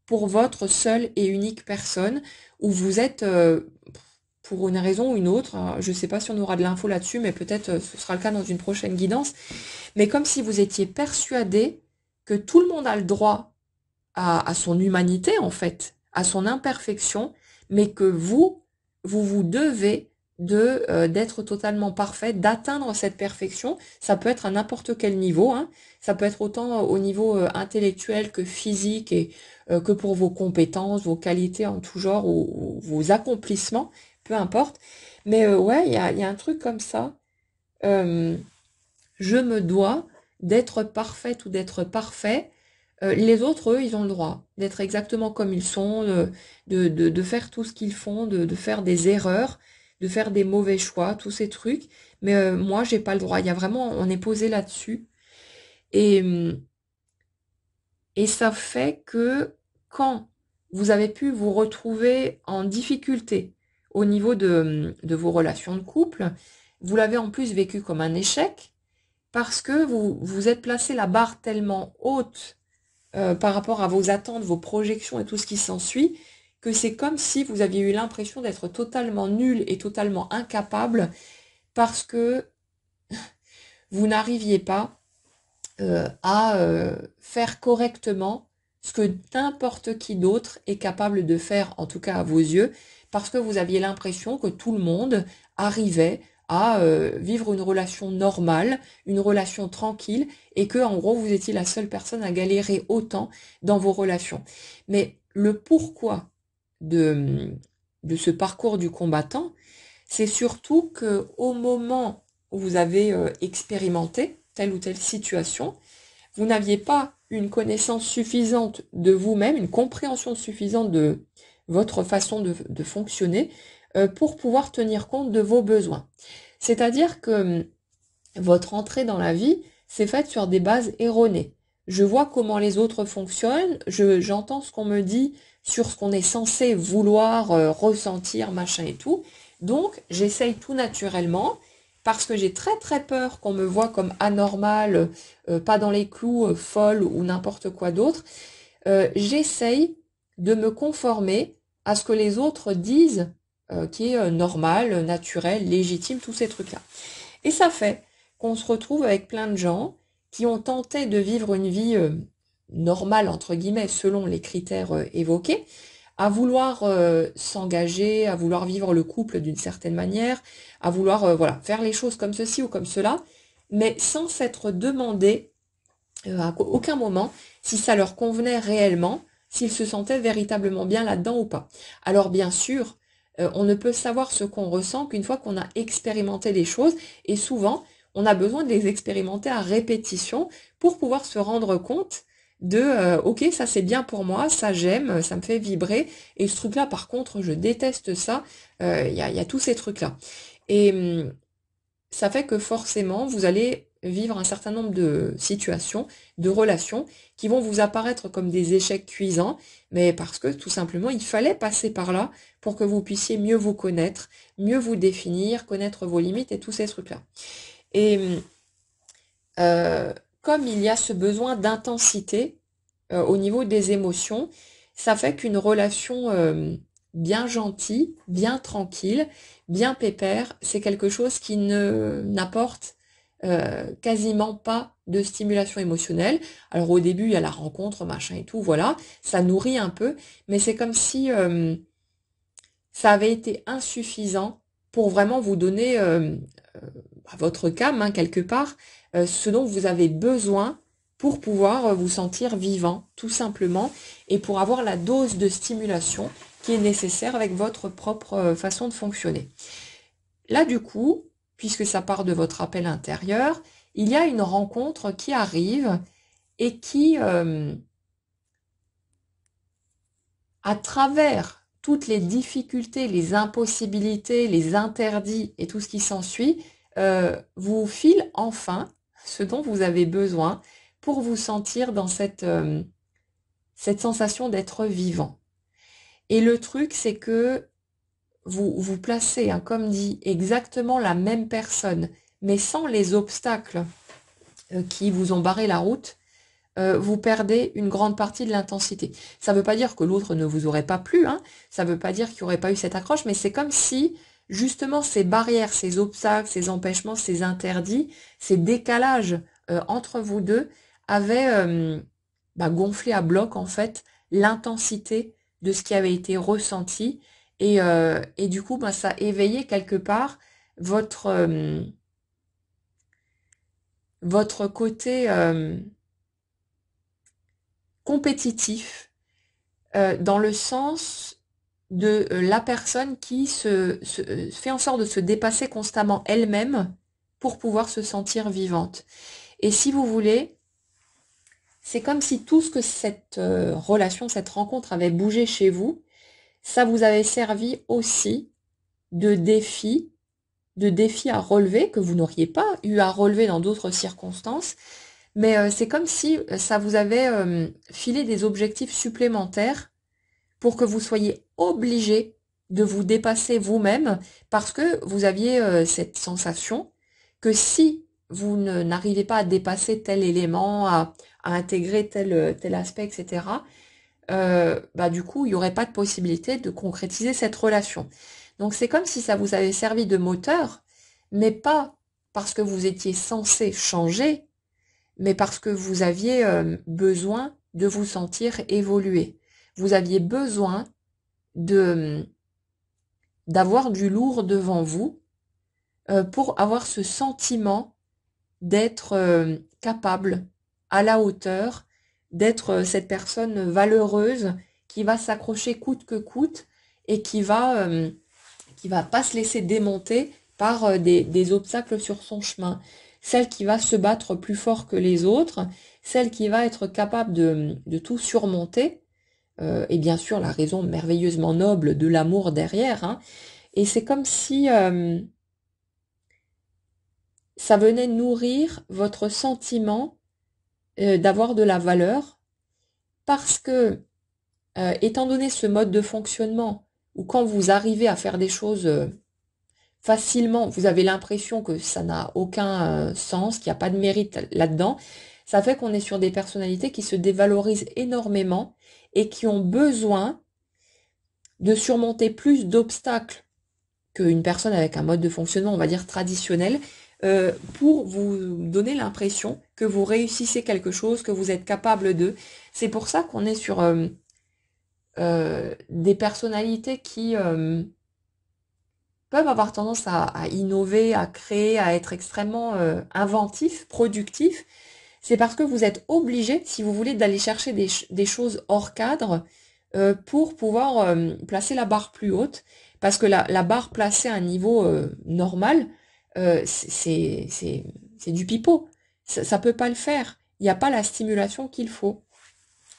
pour votre seule et unique personne, où vous êtes, pour une raison ou une autre, hein, je ne sais pas si on aura de l'info là-dessus, mais peut-être ce sera le cas dans une prochaine guidance, mais comme si vous étiez persuadé que tout le monde a le droit à son humanité, en fait, à son imperfection, mais que vous devez d'être totalement parfait, d'atteindre cette perfection. Ça peut être à n'importe quel niveau, hein. Ça peut être autant au niveau intellectuel que physique et que pour vos compétences, vos qualités en tout genre ou vos accomplissements, peu importe. Mais ouais, il y a un truc comme ça. Euh, je me dois d'être parfaite ou d'être parfait. Les autres, eux, ils ont le droit d'être exactement comme ils sont, de faire tout ce qu'ils font, de faire des erreurs, de faire des mauvais choix, tous ces trucs. Mais moi, j'ai pas le droit. Il y a vraiment, on est posé là-dessus. Et, et ça fait que quand vous avez pu vous retrouver en difficulté au niveau de vos relations de couple, vous l'avez en plus vécu comme un échec parce que vous vous êtes placé la barre tellement haute par rapport à vos attentes, vos projections et tout ce qui s'ensuit, que c'est comme si vous aviez eu l'impression d'être totalement nul et totalement incapable parce que vous n'arriviez pas à faire correctement ce que n'importe qui d'autre est capable de faire, en tout cas à vos yeux, parce que vous aviez l'impression que tout le monde arrivait à vivre une relation normale, une relation tranquille, et que en gros vous étiez la seule personne à galérer autant dans vos relations. Mais le pourquoi de, de ce parcours du combattant, c'est surtout que au moment où vous avez expérimenté telle ou telle situation, vous n'aviez pas une connaissance suffisante de vous-même, une compréhension suffisante de votre façon de fonctionner pour pouvoir tenir compte de vos besoins. C'est-à-dire que votre entrée dans la vie s'est faite sur des bases erronées. Je vois comment les autres fonctionnent, j'entends ce qu'on me dit sur ce qu'on est censé vouloir ressentir, machin et tout. Donc, j'essaye tout naturellement parce que j'ai très très peur qu'on me voit comme anormale, pas dans les clous, folle ou n'importe quoi d'autre. J'essaye de me conformer à ce que les autres disent qui est normal, naturel, légitime, tous ces trucs-là. Et ça fait qu'on se retrouve avec plein de gens qui ont tenté de vivre une vie normale, entre guillemets, selon les critères évoqués, à vouloir s'engager, à vouloir vivre le couple d'une certaine manière, à vouloir voilà, faire les choses comme ceci ou comme cela, mais sans s'être demandé à aucun moment si ça leur convenait réellement, s'ils se sentaient véritablement bien là-dedans ou pas. Alors bien sûr, on ne peut savoir ce qu'on ressent qu'une fois qu'on a expérimenté les choses, et souvent, on a besoin de les expérimenter à répétition pour pouvoir se rendre compte de ok, ça c'est bien pour moi, ça j'aime, ça me fait vibrer, et ce truc-là par contre je déteste ça, y a tous ces trucs-là. Et ça fait que forcément vous allez vivre un certain nombre de situations, de relations qui vont vous apparaître comme des échecs cuisants, mais parce que tout simplement il fallait passer par là pour que vous puissiez mieux vous connaître, mieux vous définir, connaître vos limites et tous ces trucs-là. Et comme il y a ce besoin d'intensité au niveau des émotions, ça fait qu'une relation bien gentille, bien tranquille, bien pépère, c'est quelque chose qui ne n'apporte quasiment pas de stimulation émotionnelle. Alors au début, il y a la rencontre, machin et tout, voilà, ça nourrit un peu, mais c'est comme si ça avait été insuffisant pour vraiment vous donner à votre came, hein, quelque part, ce dont vous avez besoin pour pouvoir vous sentir vivant, tout simplement, et pour avoir la dose de stimulation qui est nécessaire avec votre propre façon de fonctionner. Là, du coup, puisque ça part de votre appel intérieur, il y a une rencontre qui arrive et qui, à travers toutes les difficultés, les impossibilités, les interdits et tout ce qui s'ensuit, vous file enfin ce dont vous avez besoin pour vous sentir dans cette sensation d'être vivant. Et le truc, c'est que vous placez, hein, comme dit, exactement la même personne, mais sans les obstacles qui vous ont barré la route, vous perdez une grande partie de l'intensité. Ça ne veut pas dire que l'autre ne vous aurait pas plu, hein, ça ne veut pas dire qu'il n'y aurait pas eu cette accroche, mais c'est comme si, justement, ces barrières, ces obstacles, ces empêchements, ces interdits, ces décalages entre vous deux avaient gonflé à bloc, en fait, l'intensité de ce qui avait été ressenti, et du coup, ça éveillait quelque part votre côté compétitif, dans le sens de la personne qui fait en sorte de se dépasser constamment elle-même pour pouvoir se sentir vivante. Et si vous voulez, c'est comme si tout ce que cette relation, cette rencontre avait bougé chez vous, ça vous avait servi aussi de défi à relever, que vous n'auriez pas eu à relever dans d'autres circonstances, mais c'est comme si ça vous avait filé des objectifs supplémentaires pour que vous soyez obligé de vous dépasser vous-même, parce que vous aviez cette sensation que si vous n'arrivez pas à dépasser tel élément, à intégrer tel aspect, etc., du coup, il n'y aurait pas de possibilité de concrétiser cette relation. Donc c'est comme si ça vous avait servi de moteur, mais pas parce que vous étiez censé changer, mais parce que vous aviez besoin de vous sentir évoluer. Vous aviez besoin d'avoir du lourd devant vous pour avoir ce sentiment d'être capable, à la hauteur, d'être cette personne valeureuse qui va s'accrocher coûte que coûte et qui va pas se laisser démonter par des obstacles sur son chemin. Celle qui va se battre plus fort que les autres, celle qui va être capable de tout surmonter, et bien sûr la raison merveilleusement noble de l'amour derrière, hein. Et c'est comme si ça venait nourrir votre sentiment d'avoir de la valeur, parce que, étant donné ce mode de fonctionnement, où quand vous arrivez à faire des choses facilement, vous avez l'impression que ça n'a aucun sens, qu'il n'y a pas de mérite là-dedans, ça fait qu'on est sur des personnalités qui se dévalorisent énormément et qui ont besoin de surmonter plus d'obstacles qu'une personne avec un mode de fonctionnement, on va dire, traditionnel, pour vous donner l'impression que vous réussissez quelque chose, que vous êtes capable de. C'est pour ça qu'on est sur des personnalités qui peuvent avoir tendance à innover, à créer, à être extrêmement inventifs, productifs. C'est parce que vous êtes obligé, si vous voulez, d'aller chercher des choses hors cadre pour pouvoir placer la barre plus haute. Parce que la barre placée à un niveau normal, c'est du pipeau. Ça peut pas le faire. Il n'y a pas la stimulation qu'il faut.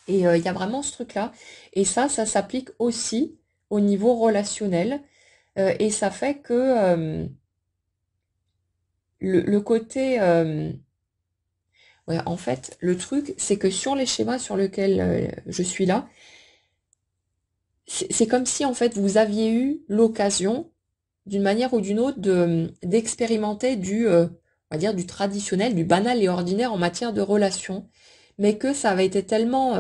Et il y a vraiment ce truc-là. Et ça s'applique aussi au niveau relationnel. Et ça fait que le côté... ouais, en fait, le truc, c'est que sur les schémas sur lesquels je suis là, c'est comme si, en fait, vous aviez eu l'occasion, d'une manière ou d'une autre, d'expérimenter on va dire, du traditionnel, du banal et ordinaire en matière de relations, mais que ça avait été tellement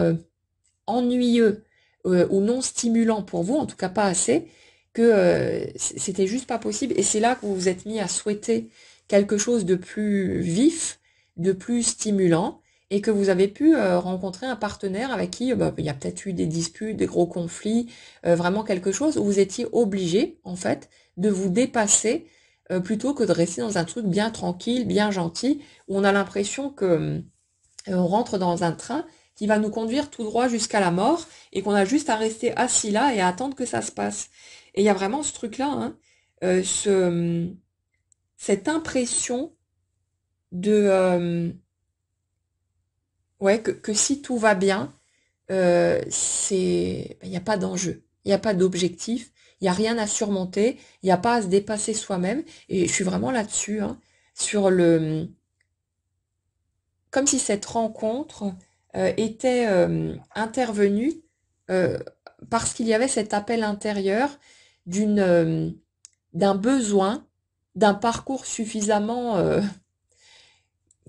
ennuyeux ou non stimulant pour vous, en tout cas pas assez, que c'était juste pas possible. Et c'est là que vous vous êtes mis à souhaiter quelque chose de plus vif, de plus stimulant, et que vous avez pu rencontrer un partenaire avec qui il y a peut-être eu des disputes, des gros conflits, vraiment quelque chose où vous étiez obligé, en fait, de vous dépasser plutôt que de rester dans un truc bien tranquille, bien gentil, où on a l'impression que on rentre dans un train qui va nous conduire tout droit jusqu'à la mort et qu'on a juste à rester assis là et à attendre que ça se passe. Et il y a vraiment ce truc-là, hein, cette impression de ouais que si tout va bien, il n'y a pas d'enjeu, il n'y a pas d'objectif, il n'y a rien à surmonter, il n'y a pas à se dépasser soi-même. Et je suis vraiment là-dessus, hein, sur comme si cette rencontre était intervenue euh, parce qu'il y avait cet appel intérieur d'une d'un besoin, d'un parcours suffisamment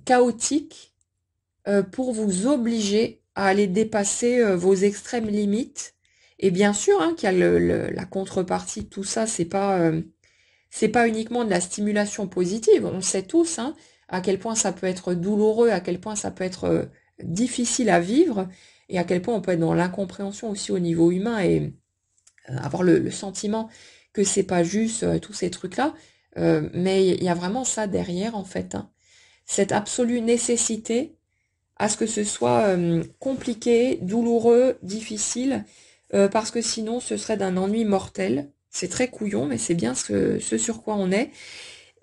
chaotique pour vous obliger à aller dépasser vos extrêmes limites. Et bien sûr, hein, qu'il y a la contrepartie de tout ça, c'est pas uniquement de la stimulation positive. On sait tous, hein, à quel point ça peut être douloureux, à quel point ça peut être difficile à vivre, et à quel point on peut être dans l'incompréhension aussi au niveau humain et avoir le sentiment que c'est pas juste tous ces trucs-là. Mais il y a vraiment ça derrière, en fait, hein. Cette absolue nécessité à ce que ce soit compliqué, douloureux, difficile, parce que sinon ce serait d'un ennui mortel. C'est très couillon, mais c'est bien ce sur quoi on est.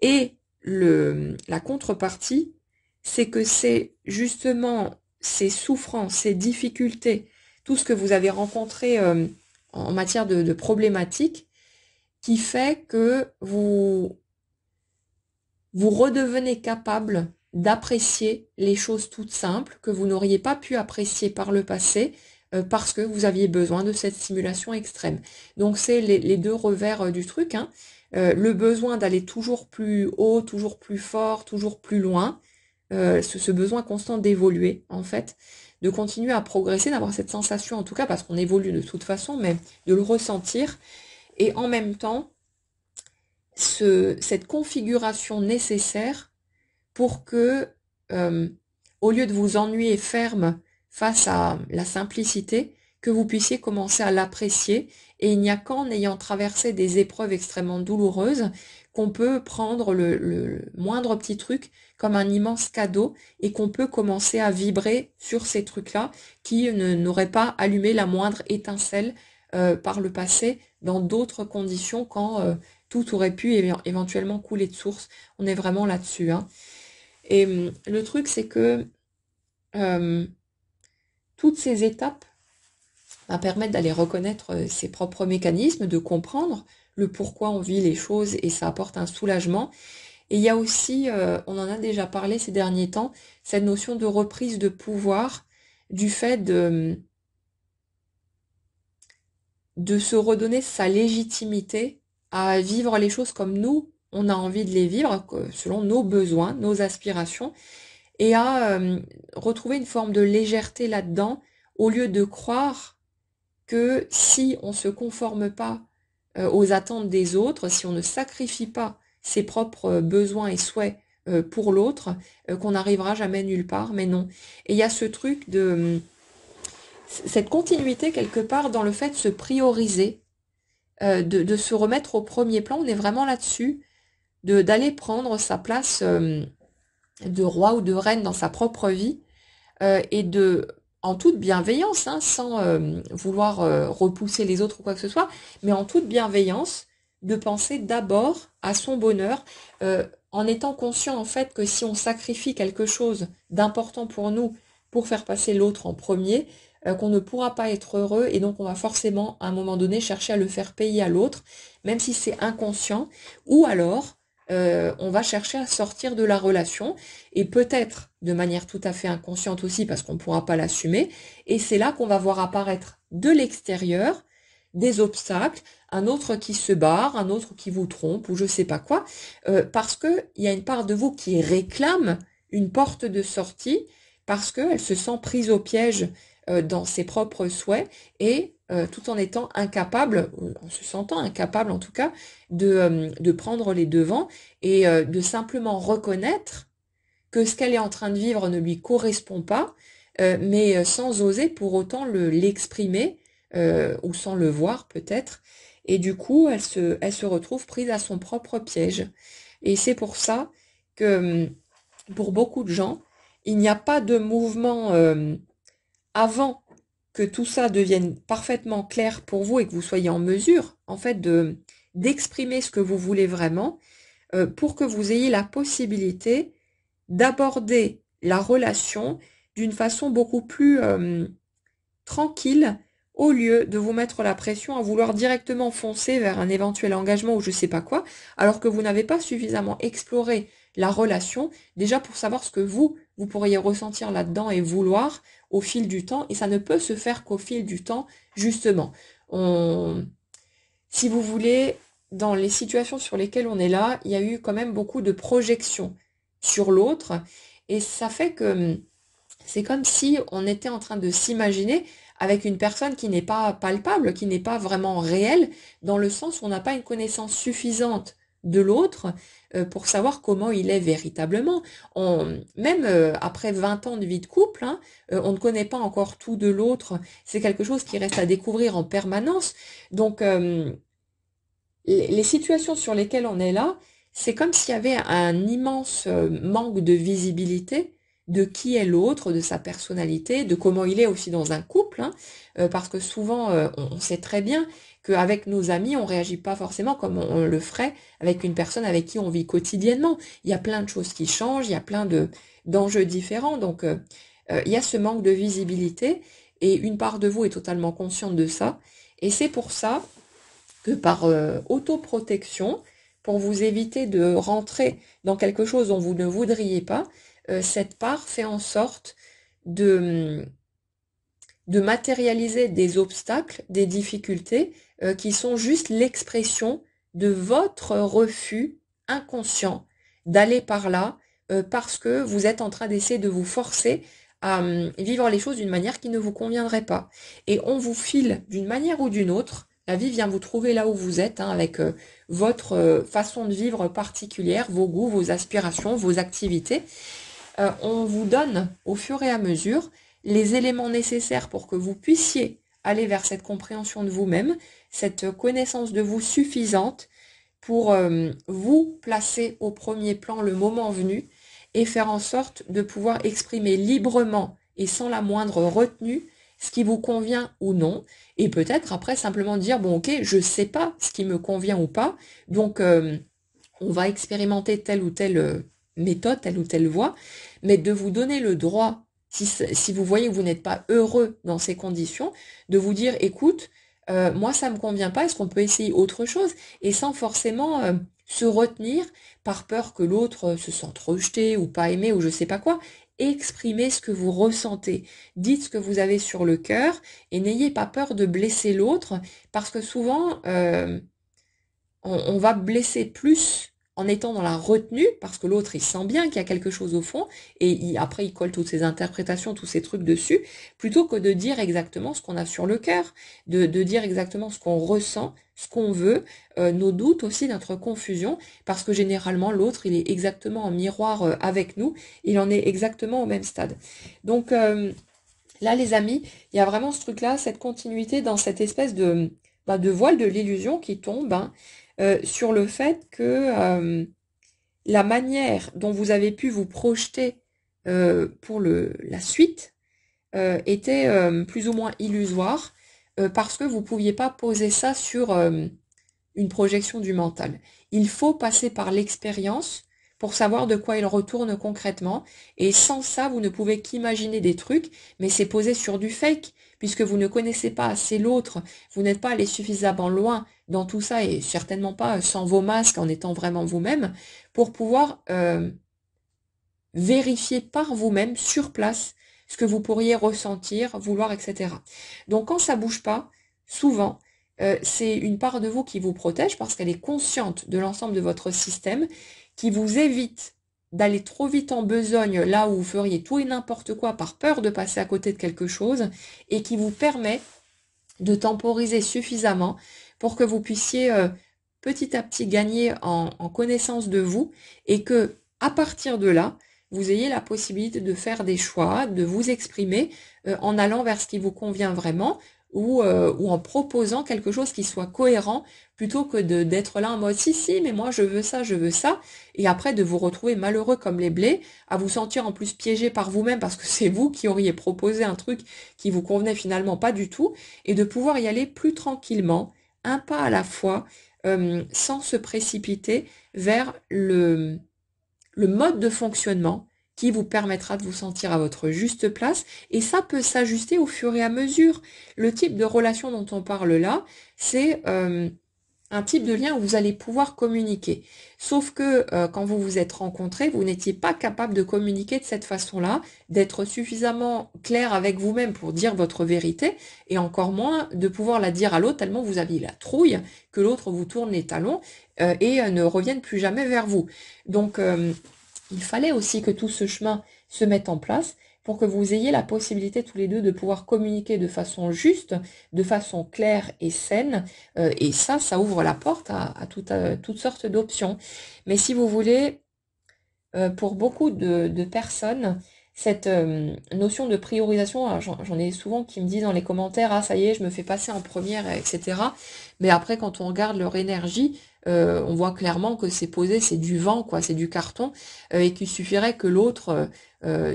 Et la contrepartie, c'est que c'est justement ces souffrances, ces difficultés, tout ce que vous avez rencontré en matière de problématiques, qui fait que vous redevenez capable d'apprécier les choses toutes simples que vous n'auriez pas pu apprécier par le passé parce que vous aviez besoin de cette stimulation extrême. Donc c'est les deux revers du truc, hein. Le besoin d'aller toujours plus haut, toujours plus fort, toujours plus loin, ce besoin constant d'évoluer en fait, de continuer à progresser, d'avoir cette sensation en tout cas parce qu'on évolue de toute façon, mais de le ressentir et en même temps cette configuration nécessaire pour que, au lieu de vous ennuyer ferme face à la simplicité, que vous puissiez commencer à l'apprécier. Et il n'y a qu'en ayant traversé des épreuves extrêmement douloureuses qu'on peut prendre le moindre petit truc comme un immense cadeau et qu'on peut commencer à vibrer sur ces trucs-là qui n'auraient pas allumé la moindre étincelle par le passé dans d'autres conditions quand tout aurait pu éventuellement couler de source. On est vraiment là-dessus, hein. Et le truc, c'est que euh, toutes ces étapes permettent d'aller reconnaître ses propres mécanismes, de comprendre le pourquoi on vit les choses et ça apporte un soulagement. Et il y a aussi, on en a déjà parlé ces derniers temps, cette notion de reprise de pouvoir, du fait de se redonner sa légitimité à vivre les choses comme nous, on a envie de les vivre, selon nos besoins, nos aspirations, et à retrouver une forme de légèreté là-dedans, au lieu de croire que si on ne se conforme pas aux attentes des autres, si on ne sacrifie pas ses propres besoins et souhaits pour l'autre, qu'on n'arrivera jamais nulle part, mais non. Et il y a ce truc de cette continuité quelque part dans le fait de se prioriser, de se remettre au premier plan, on est vraiment là-dessus, d'aller prendre sa place de roi ou de reine dans sa propre vie, et en toute bienveillance, hein, sans vouloir repousser les autres ou quoi que ce soit, mais en toute bienveillance, de penser d'abord à son bonheur, en étant conscient en fait que si on sacrifie quelque chose d'important pour nous pour faire passer l'autre en premier, qu'on ne pourra pas être heureux et donc on va forcément à un moment donné chercher à le faire payer à l'autre, même si c'est inconscient, ou alors on va chercher à sortir de la relation et peut-être de manière tout à fait inconsciente aussi parce qu'on ne pourra pas l'assumer, et c'est là qu'on va voir apparaître de l'extérieur des obstacles, un autre qui se barre, un autre qui vous trompe ou je sais pas quoi, parce que il y a une part de vous qui réclame une porte de sortie parce qu'elle se sent prise au piège dans ses propres souhaits et tout en étant incapable, en se sentant incapable en tout cas, de prendre les devants et de simplement reconnaître que ce qu'elle est en train de vivre ne lui correspond pas, mais sans oser pour autant l'exprimer ou sans le voir peut-être. Et du coup, elle se retrouve prise à son propre piège. Et c'est pour ça que pour beaucoup de gens, il n'y a pas de mouvement avant que tout ça devienne parfaitement clair pour vous et que vous soyez en mesure, en fait, d'exprimer ce que vous voulez vraiment, pour que vous ayez la possibilité d'aborder la relation d'une façon beaucoup plus tranquille, au lieu de vous mettre la pression à vouloir directement foncer vers un éventuel engagement ou je sais pas quoi, alors que vous n'avez pas suffisamment exploré la relation, déjà pour savoir ce que vous pourriez ressentir là-dedans et vouloir au fil du temps, et ça ne peut se faire qu'au fil du temps, justement. Si vous voulez, dans les situations sur lesquelles on est là, il y a eu quand même beaucoup de projections sur l'autre, et ça fait que c'est comme si on était en train de s'imaginer avec une personne qui n'est pas palpable, qui n'est pas vraiment réelle, dans le sens où on n'a pas une connaissance suffisante de l'autre pour savoir comment il est véritablement. Même après 20 ans de vie de couple, hein, on ne connaît pas encore tout de l'autre. C'est quelque chose qui reste à découvrir en permanence. Donc, les situations sur lesquelles on est là, c'est comme s'il y avait un immense manque de visibilité de qui est l'autre, de sa personnalité, de comment il est aussi dans un couple, hein, parce que souvent on sait très bien qu'avec nos amis, on réagit pas forcément comme on le ferait avec une personne avec qui on vit quotidiennement. Il y a plein de choses qui changent, il y a plein d'enjeux différents, donc il y a ce manque de visibilité et une part de vous est totalement consciente de ça, et c'est pour ça que par autoprotection, pour vous éviter de rentrer dans quelque chose dont vous ne voudriez pas, cette part fait en sorte de, de matérialiser des obstacles, des difficultés qui sont juste l'expression de votre refus inconscient d'aller par là parce que vous êtes en train d'essayer de vous forcer à vivre les choses d'une manière qui ne vous conviendrait pas. Et on vous file d'une manière ou d'une autre. La vie vient vous trouver là où vous êtes, hein, avec votre façon de vivre particulière, vos goûts, vos aspirations, vos activités. On vous donne au fur et à mesure les éléments nécessaires pour que vous puissiez aller vers cette compréhension de vous-même, cette connaissance de vous suffisante pour vous placer au premier plan le moment venu et faire en sorte de pouvoir exprimer librement et sans la moindre retenue ce qui vous convient ou non, et peut-être après simplement dire bon ok, je sais pas ce qui me convient ou pas, donc on va expérimenter telle ou telle méthode, telle ou telle voie, mais de vous donner le droit, si vous voyez que vous n'êtes pas heureux dans ces conditions, de vous dire écoute, moi ça me convient pas, est-ce qu'on peut essayer autre chose, et sans forcément se retenir par peur que l'autre se sente rejeté ou pas aimé ou je sais pas quoi. Exprimez ce que vous ressentez, dites ce que vous avez sur le cœur et n'ayez pas peur de blesser l'autre parce que souvent on va blesser plus en étant dans la retenue, parce que l'autre il sent bien qu'il y a quelque chose au fond, et après il colle toutes ses interprétations, tous ces trucs dessus, plutôt que de dire exactement ce qu'on a sur le cœur, de dire exactement ce qu'on ressent, ce qu'on veut, nos doutes aussi, notre confusion, parce que généralement l'autre il est exactement en miroir avec nous, il en est exactement au même stade. Donc là les amis, il y a vraiment ce truc-là, cette continuité dans cette espèce de voile de l'illusion qui tombe, hein, sur le fait que la manière dont vous avez pu vous projeter pour la suite était plus ou moins illusoire parce que vous ne pouviez pas poser ça sur une projection du mental. Il faut passer par l'expérience pour savoir de quoi il retourne concrètement. Et sans ça, vous ne pouvez qu'imaginer des trucs, mais c'est posé sur du fake, puisque vous ne connaissez pas assez l'autre, vous n'êtes pas allé suffisamment loin dans tout ça, et certainement pas sans vos masques, en étant vraiment vous-même, pour pouvoir vérifier par vous-même, sur place, ce que vous pourriez ressentir, vouloir, etc. Donc quand ça bouge pas, souvent, c'est une part de vous qui vous protège parce qu'elle est consciente de l'ensemble de votre système, qui vous évite d'aller trop vite en besogne là où vous feriez tout et n'importe quoi par peur de passer à côté de quelque chose, et qui vous permet de temporiser suffisamment pour que vous puissiez petit à petit gagner en connaissance de vous, et que à partir de là, vous ayez la possibilité de faire des choix, de vous exprimer en allant vers ce qui vous convient vraiment, ou en proposant quelque chose qui soit cohérent plutôt que d'être là en mode si, mais moi je veux ça, et après de vous retrouver malheureux comme les blés, à vous sentir en plus piégé par vous-même parce que c'est vous qui auriez proposé un truc qui vous convenait finalement pas du tout, et de pouvoir y aller plus tranquillement, un pas à la fois, sans se précipiter vers le mode de fonctionnement qui vous permettra de vous sentir à votre juste place, et ça peut s'ajuster au fur et à mesure. Le type de relation dont on parle là, c'est un type de lien où vous allez pouvoir communiquer. Sauf que quand vous vous êtes rencontrés, vous n'étiez pas capable de communiquer de cette façon-là, d'être suffisamment clair avec vous-même pour dire votre vérité, et encore moins de pouvoir la dire à l'autre tellement vous aviez la trouille que l'autre vous tourne les talons et ne revienne plus jamais vers vous. Donc il fallait aussi que tout ce chemin se mette en place pour que vous ayez la possibilité tous les deux de pouvoir communiquer de façon juste, de façon claire et saine. Et ça ouvre la porte à toutes sortes d'options. Mais si vous voulez, pour beaucoup de personnes, cette notion de priorisation, j'en ai souvent qui me disent dans les commentaires, ah ça y est, je me fais passer en première, etc. Mais après, quand on regarde leur énergie, on voit clairement que c'est posé, c'est du vent, quoi, c'est du carton, et qu'il suffirait que l'autre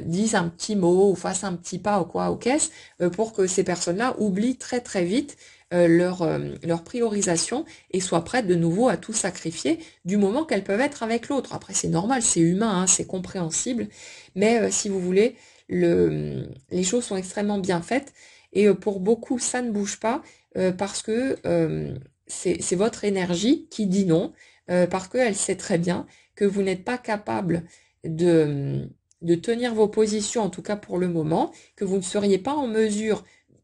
dise un petit mot ou fasse un petit pas ou quoi aux caisses pour que ces personnes-là oublient très très vite leur priorisation et soient prêtes de nouveau à tout sacrifier du moment qu'elles peuvent être avec l'autre. Après, c'est normal, c'est humain, hein, c'est compréhensible, mais si vous voulez, les choses sont extrêmement bien faites et pour beaucoup, ça ne bouge pas parce que c'est votre énergie qui dit non, parce qu'elle sait très bien que vous n'êtes pas capable de tenir vos positions, en tout cas pour le moment, que vous ne seriez pas en mesure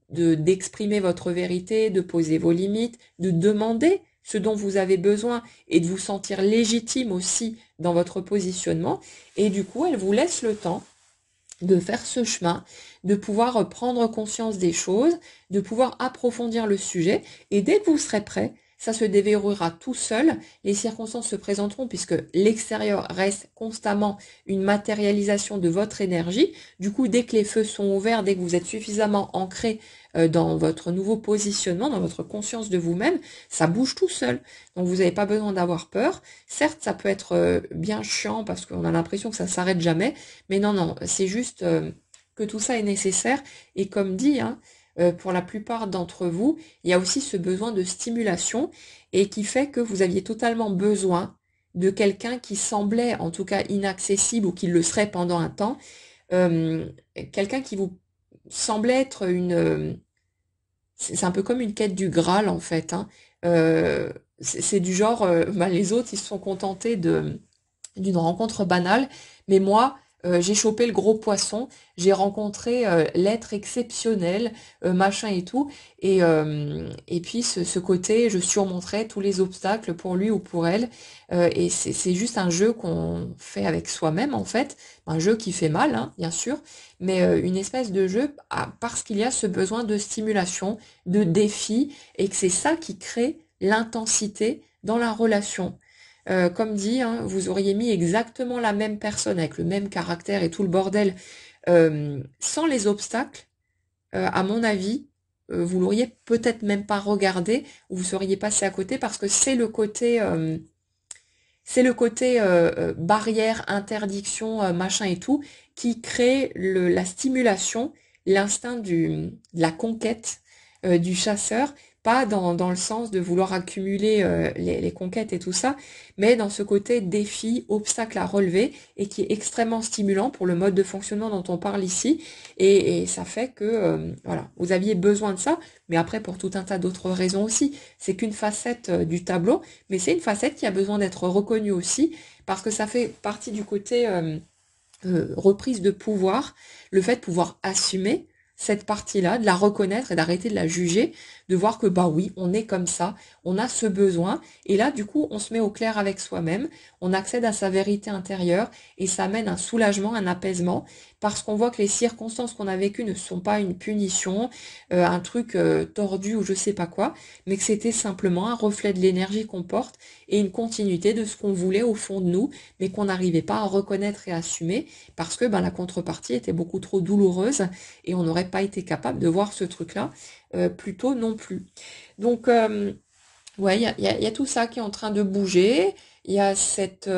d'exprimer votre vérité, de poser vos limites, de demander ce dont vous avez besoin et de vous sentir légitime aussi dans votre positionnement. Et du coup, elle vous laisse le temps de faire ce chemin, de pouvoir prendre conscience des choses, de pouvoir approfondir le sujet, et dès que vous serez prêt, ça se déverrouillera tout seul, les circonstances se présenteront puisque l'extérieur reste constamment une matérialisation de votre énergie. Du coup, dès que les feux sont ouverts, dès que vous êtes suffisamment ancré dans votre nouveau positionnement, dans votre conscience de vous-même, ça bouge tout seul. Donc vous n'avez pas besoin d'avoir peur. Certes, ça peut être bien chiant parce qu'on a l'impression que ça s'arrête jamais, mais non, c'est juste que tout ça est nécessaire. Et comme dit, hein, pour la plupart d'entre vous, il y a aussi ce besoin de stimulation et qui fait que vous aviez totalement besoin de quelqu'un qui semblait en tout cas inaccessible ou qui le serait pendant un temps, quelqu'un qui vous semblait être c'est un peu comme une quête du Graal en fait, hein. C'est du genre, les autres ils se sont contentés d'une rencontre banale, mais moi j'ai chopé le gros poisson, j'ai rencontré l'être exceptionnel, machin et tout, et puis ce côté, je surmonterai tous les obstacles pour lui ou pour elle, et c'est juste un jeu qu'on fait avec soi-même en fait, un jeu qui fait mal, hein, bien sûr, mais une espèce de jeu parce qu'il y a ce besoin de stimulation, de défi, et que c'est ça qui crée l'intensité dans la relation. Comme dit, hein, vous auriez mis exactement la même personne avec le même caractère et tout le bordel sans les obstacles. À mon avis, vous l'auriez peut-être même pas regardé ou vous seriez passé à côté parce que c'est le côté barrière, interdiction, machin et tout qui crée la stimulation, l'instinct de la conquête du chasseur, pas dans le sens de vouloir accumuler les conquêtes et tout ça, mais dans ce côté défi, obstacle à relever et qui est extrêmement stimulant pour le mode de fonctionnement dont on parle ici. Et ça fait que voilà, vous aviez besoin de ça, mais après pour tout un tas d'autres raisons aussi. C'est qu'une facette du tableau, mais c'est une facette qui a besoin d'être reconnue aussi parce que ça fait partie du côté reprise de pouvoir, le fait de pouvoir assumer cette partie-là, de la reconnaître et d'arrêter de la juger, de voir que bah oui, on est comme ça, on a ce besoin, et là du coup on se met au clair avec soi-même, on accède à sa vérité intérieure, et ça amène un soulagement, un apaisement, parce qu'on voit que les circonstances qu'on a vécues ne sont pas une punition, un truc tordu ou je sais pas quoi, mais que c'était simplement un reflet de l'énergie qu'on porte, et une continuité de ce qu'on voulait au fond de nous, mais qu'on n'arrivait pas à reconnaître et assumer, parce que la contrepartie était beaucoup trop douloureuse, et on n'aurait pas été capable de voir ce truc-là plus tôt non plus. Donc, ouais, il y a tout ça qui est en train de bouger. Il y a cette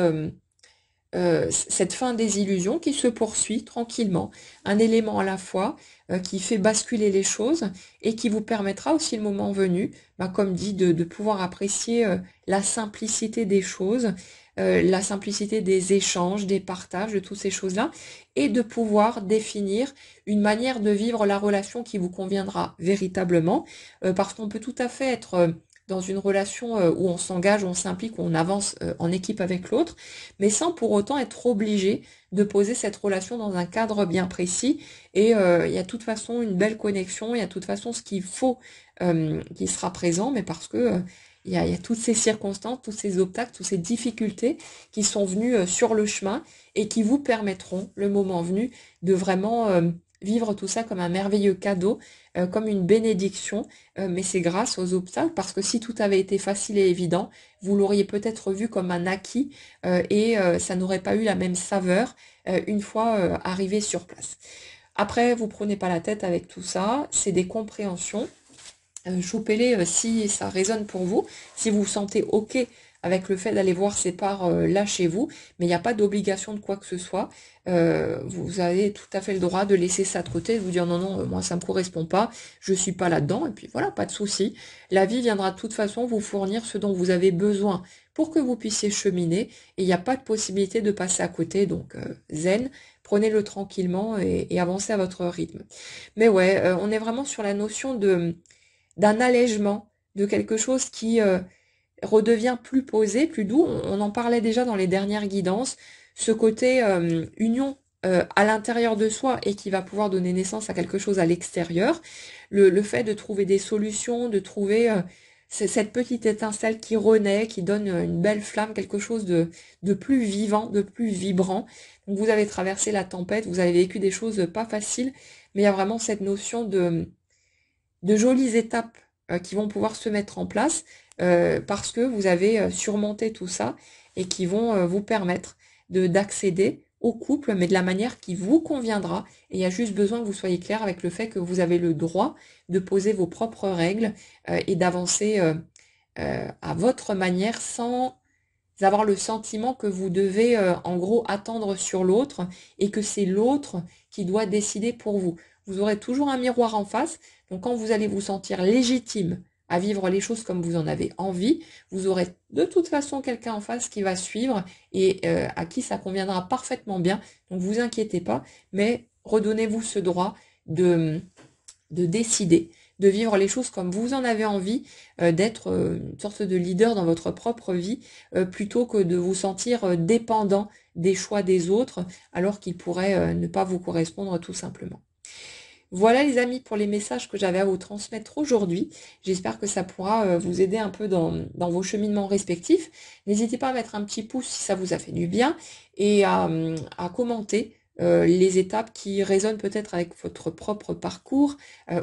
fin des illusions qui se poursuit tranquillement, un élément à la fois qui fait basculer les choses et qui vous permettra aussi le moment venu, bah, comme dit, de pouvoir apprécier la simplicité des choses, la simplicité des échanges, des partages, de toutes ces choses-là, et de pouvoir définir une manière de vivre la relation qui vous conviendra véritablement, parce qu'on peut tout à fait être dans une relation où on s'engage, on s'implique, où on avance en équipe avec l'autre, mais sans pour autant être obligé de poser cette relation dans un cadre bien précis. Et il y a de toute façon une belle connexion, il y a de toute façon ce qu'il faut qui sera présent, mais parce que il y a toutes ces circonstances, tous ces obstacles, toutes ces difficultés qui sont venues sur le chemin et qui vous permettront, le moment venu, de vraiment vivre tout ça comme un merveilleux cadeau, comme une bénédiction, mais c'est grâce aux obstacles, parce que si tout avait été facile et évident, vous l'auriez peut-être vu comme un acquis, et ça n'aurait pas eu la même saveur une fois arrivé sur place. Après, vous prenez pas la tête avec tout ça, c'est des compréhensions. Choupez-les si ça résonne pour vous, si vous vous sentez OK avec le fait d'aller voir ces parts là chez vous, mais il n'y a pas d'obligation de quoi que ce soit. Vous avez tout à fait le droit de laisser ça de côté, de vous dire non, non, moi ça me correspond pas, je suis pas là-dedans, et puis voilà, pas de souci. La vie viendra de toute façon vous fournir ce dont vous avez besoin pour que vous puissiez cheminer, et il n'y a pas de possibilité de passer à côté, donc zen, prenez-le tranquillement et avancez à votre rythme. Mais ouais, on est vraiment sur la notion d'un allègement, de quelque chose qui redevient plus posé, plus doux. On en parlait déjà dans les dernières guidances, ce côté union à l'intérieur de soi et qui va pouvoir donner naissance à quelque chose à l'extérieur. Le fait de trouver des solutions, de trouver cette petite étincelle qui renaît, qui donne une belle flamme, quelque chose de plus vivant, de plus vibrant. Donc vous avez traversé la tempête, vous avez vécu des choses pas faciles, mais il y a vraiment cette notion de jolies étapes qui vont pouvoir se mettre en place parce que vous avez surmonté tout ça et qui vont vous permettre d'accéder au couple, mais de la manière qui vous conviendra. Et il y a juste besoin que vous soyez clair avec le fait que vous avez le droit de poser vos propres règles et d'avancer à votre manière sans avoir le sentiment que vous devez en gros attendre sur l'autre et que c'est l'autre qui doit décider pour vous. Vous aurez toujours un miroir en face, donc quand vous allez vous sentir légitime à vivre les choses comme vous en avez envie, vous aurez de toute façon quelqu'un en face qui va suivre et à qui ça conviendra parfaitement bien. Donc vous inquiétez pas, mais redonnez-vous ce droit de décider, de vivre les choses comme vous en avez envie, d'être une sorte de leader dans votre propre vie, plutôt que de vous sentir dépendant des choix des autres, alors qu'ils pourraient ne pas vous correspondre tout simplement. Voilà les amis pour les messages que j'avais à vous transmettre aujourd'hui. J'espère que ça pourra vous aider un peu dans vos cheminements respectifs. N'hésitez pas à mettre un petit pouce si ça vous a fait du bien et à commenter les étapes qui résonnent peut-être avec votre propre parcours,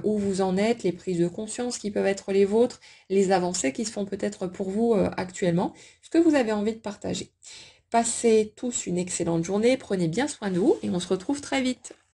où vous en êtes, les prises de conscience qui peuvent être les vôtres, les avancées qui se font peut-être pour vous actuellement, ce que vous avez envie de partager. Passez tous une excellente journée, prenez bien soin de vous et on se retrouve très vite.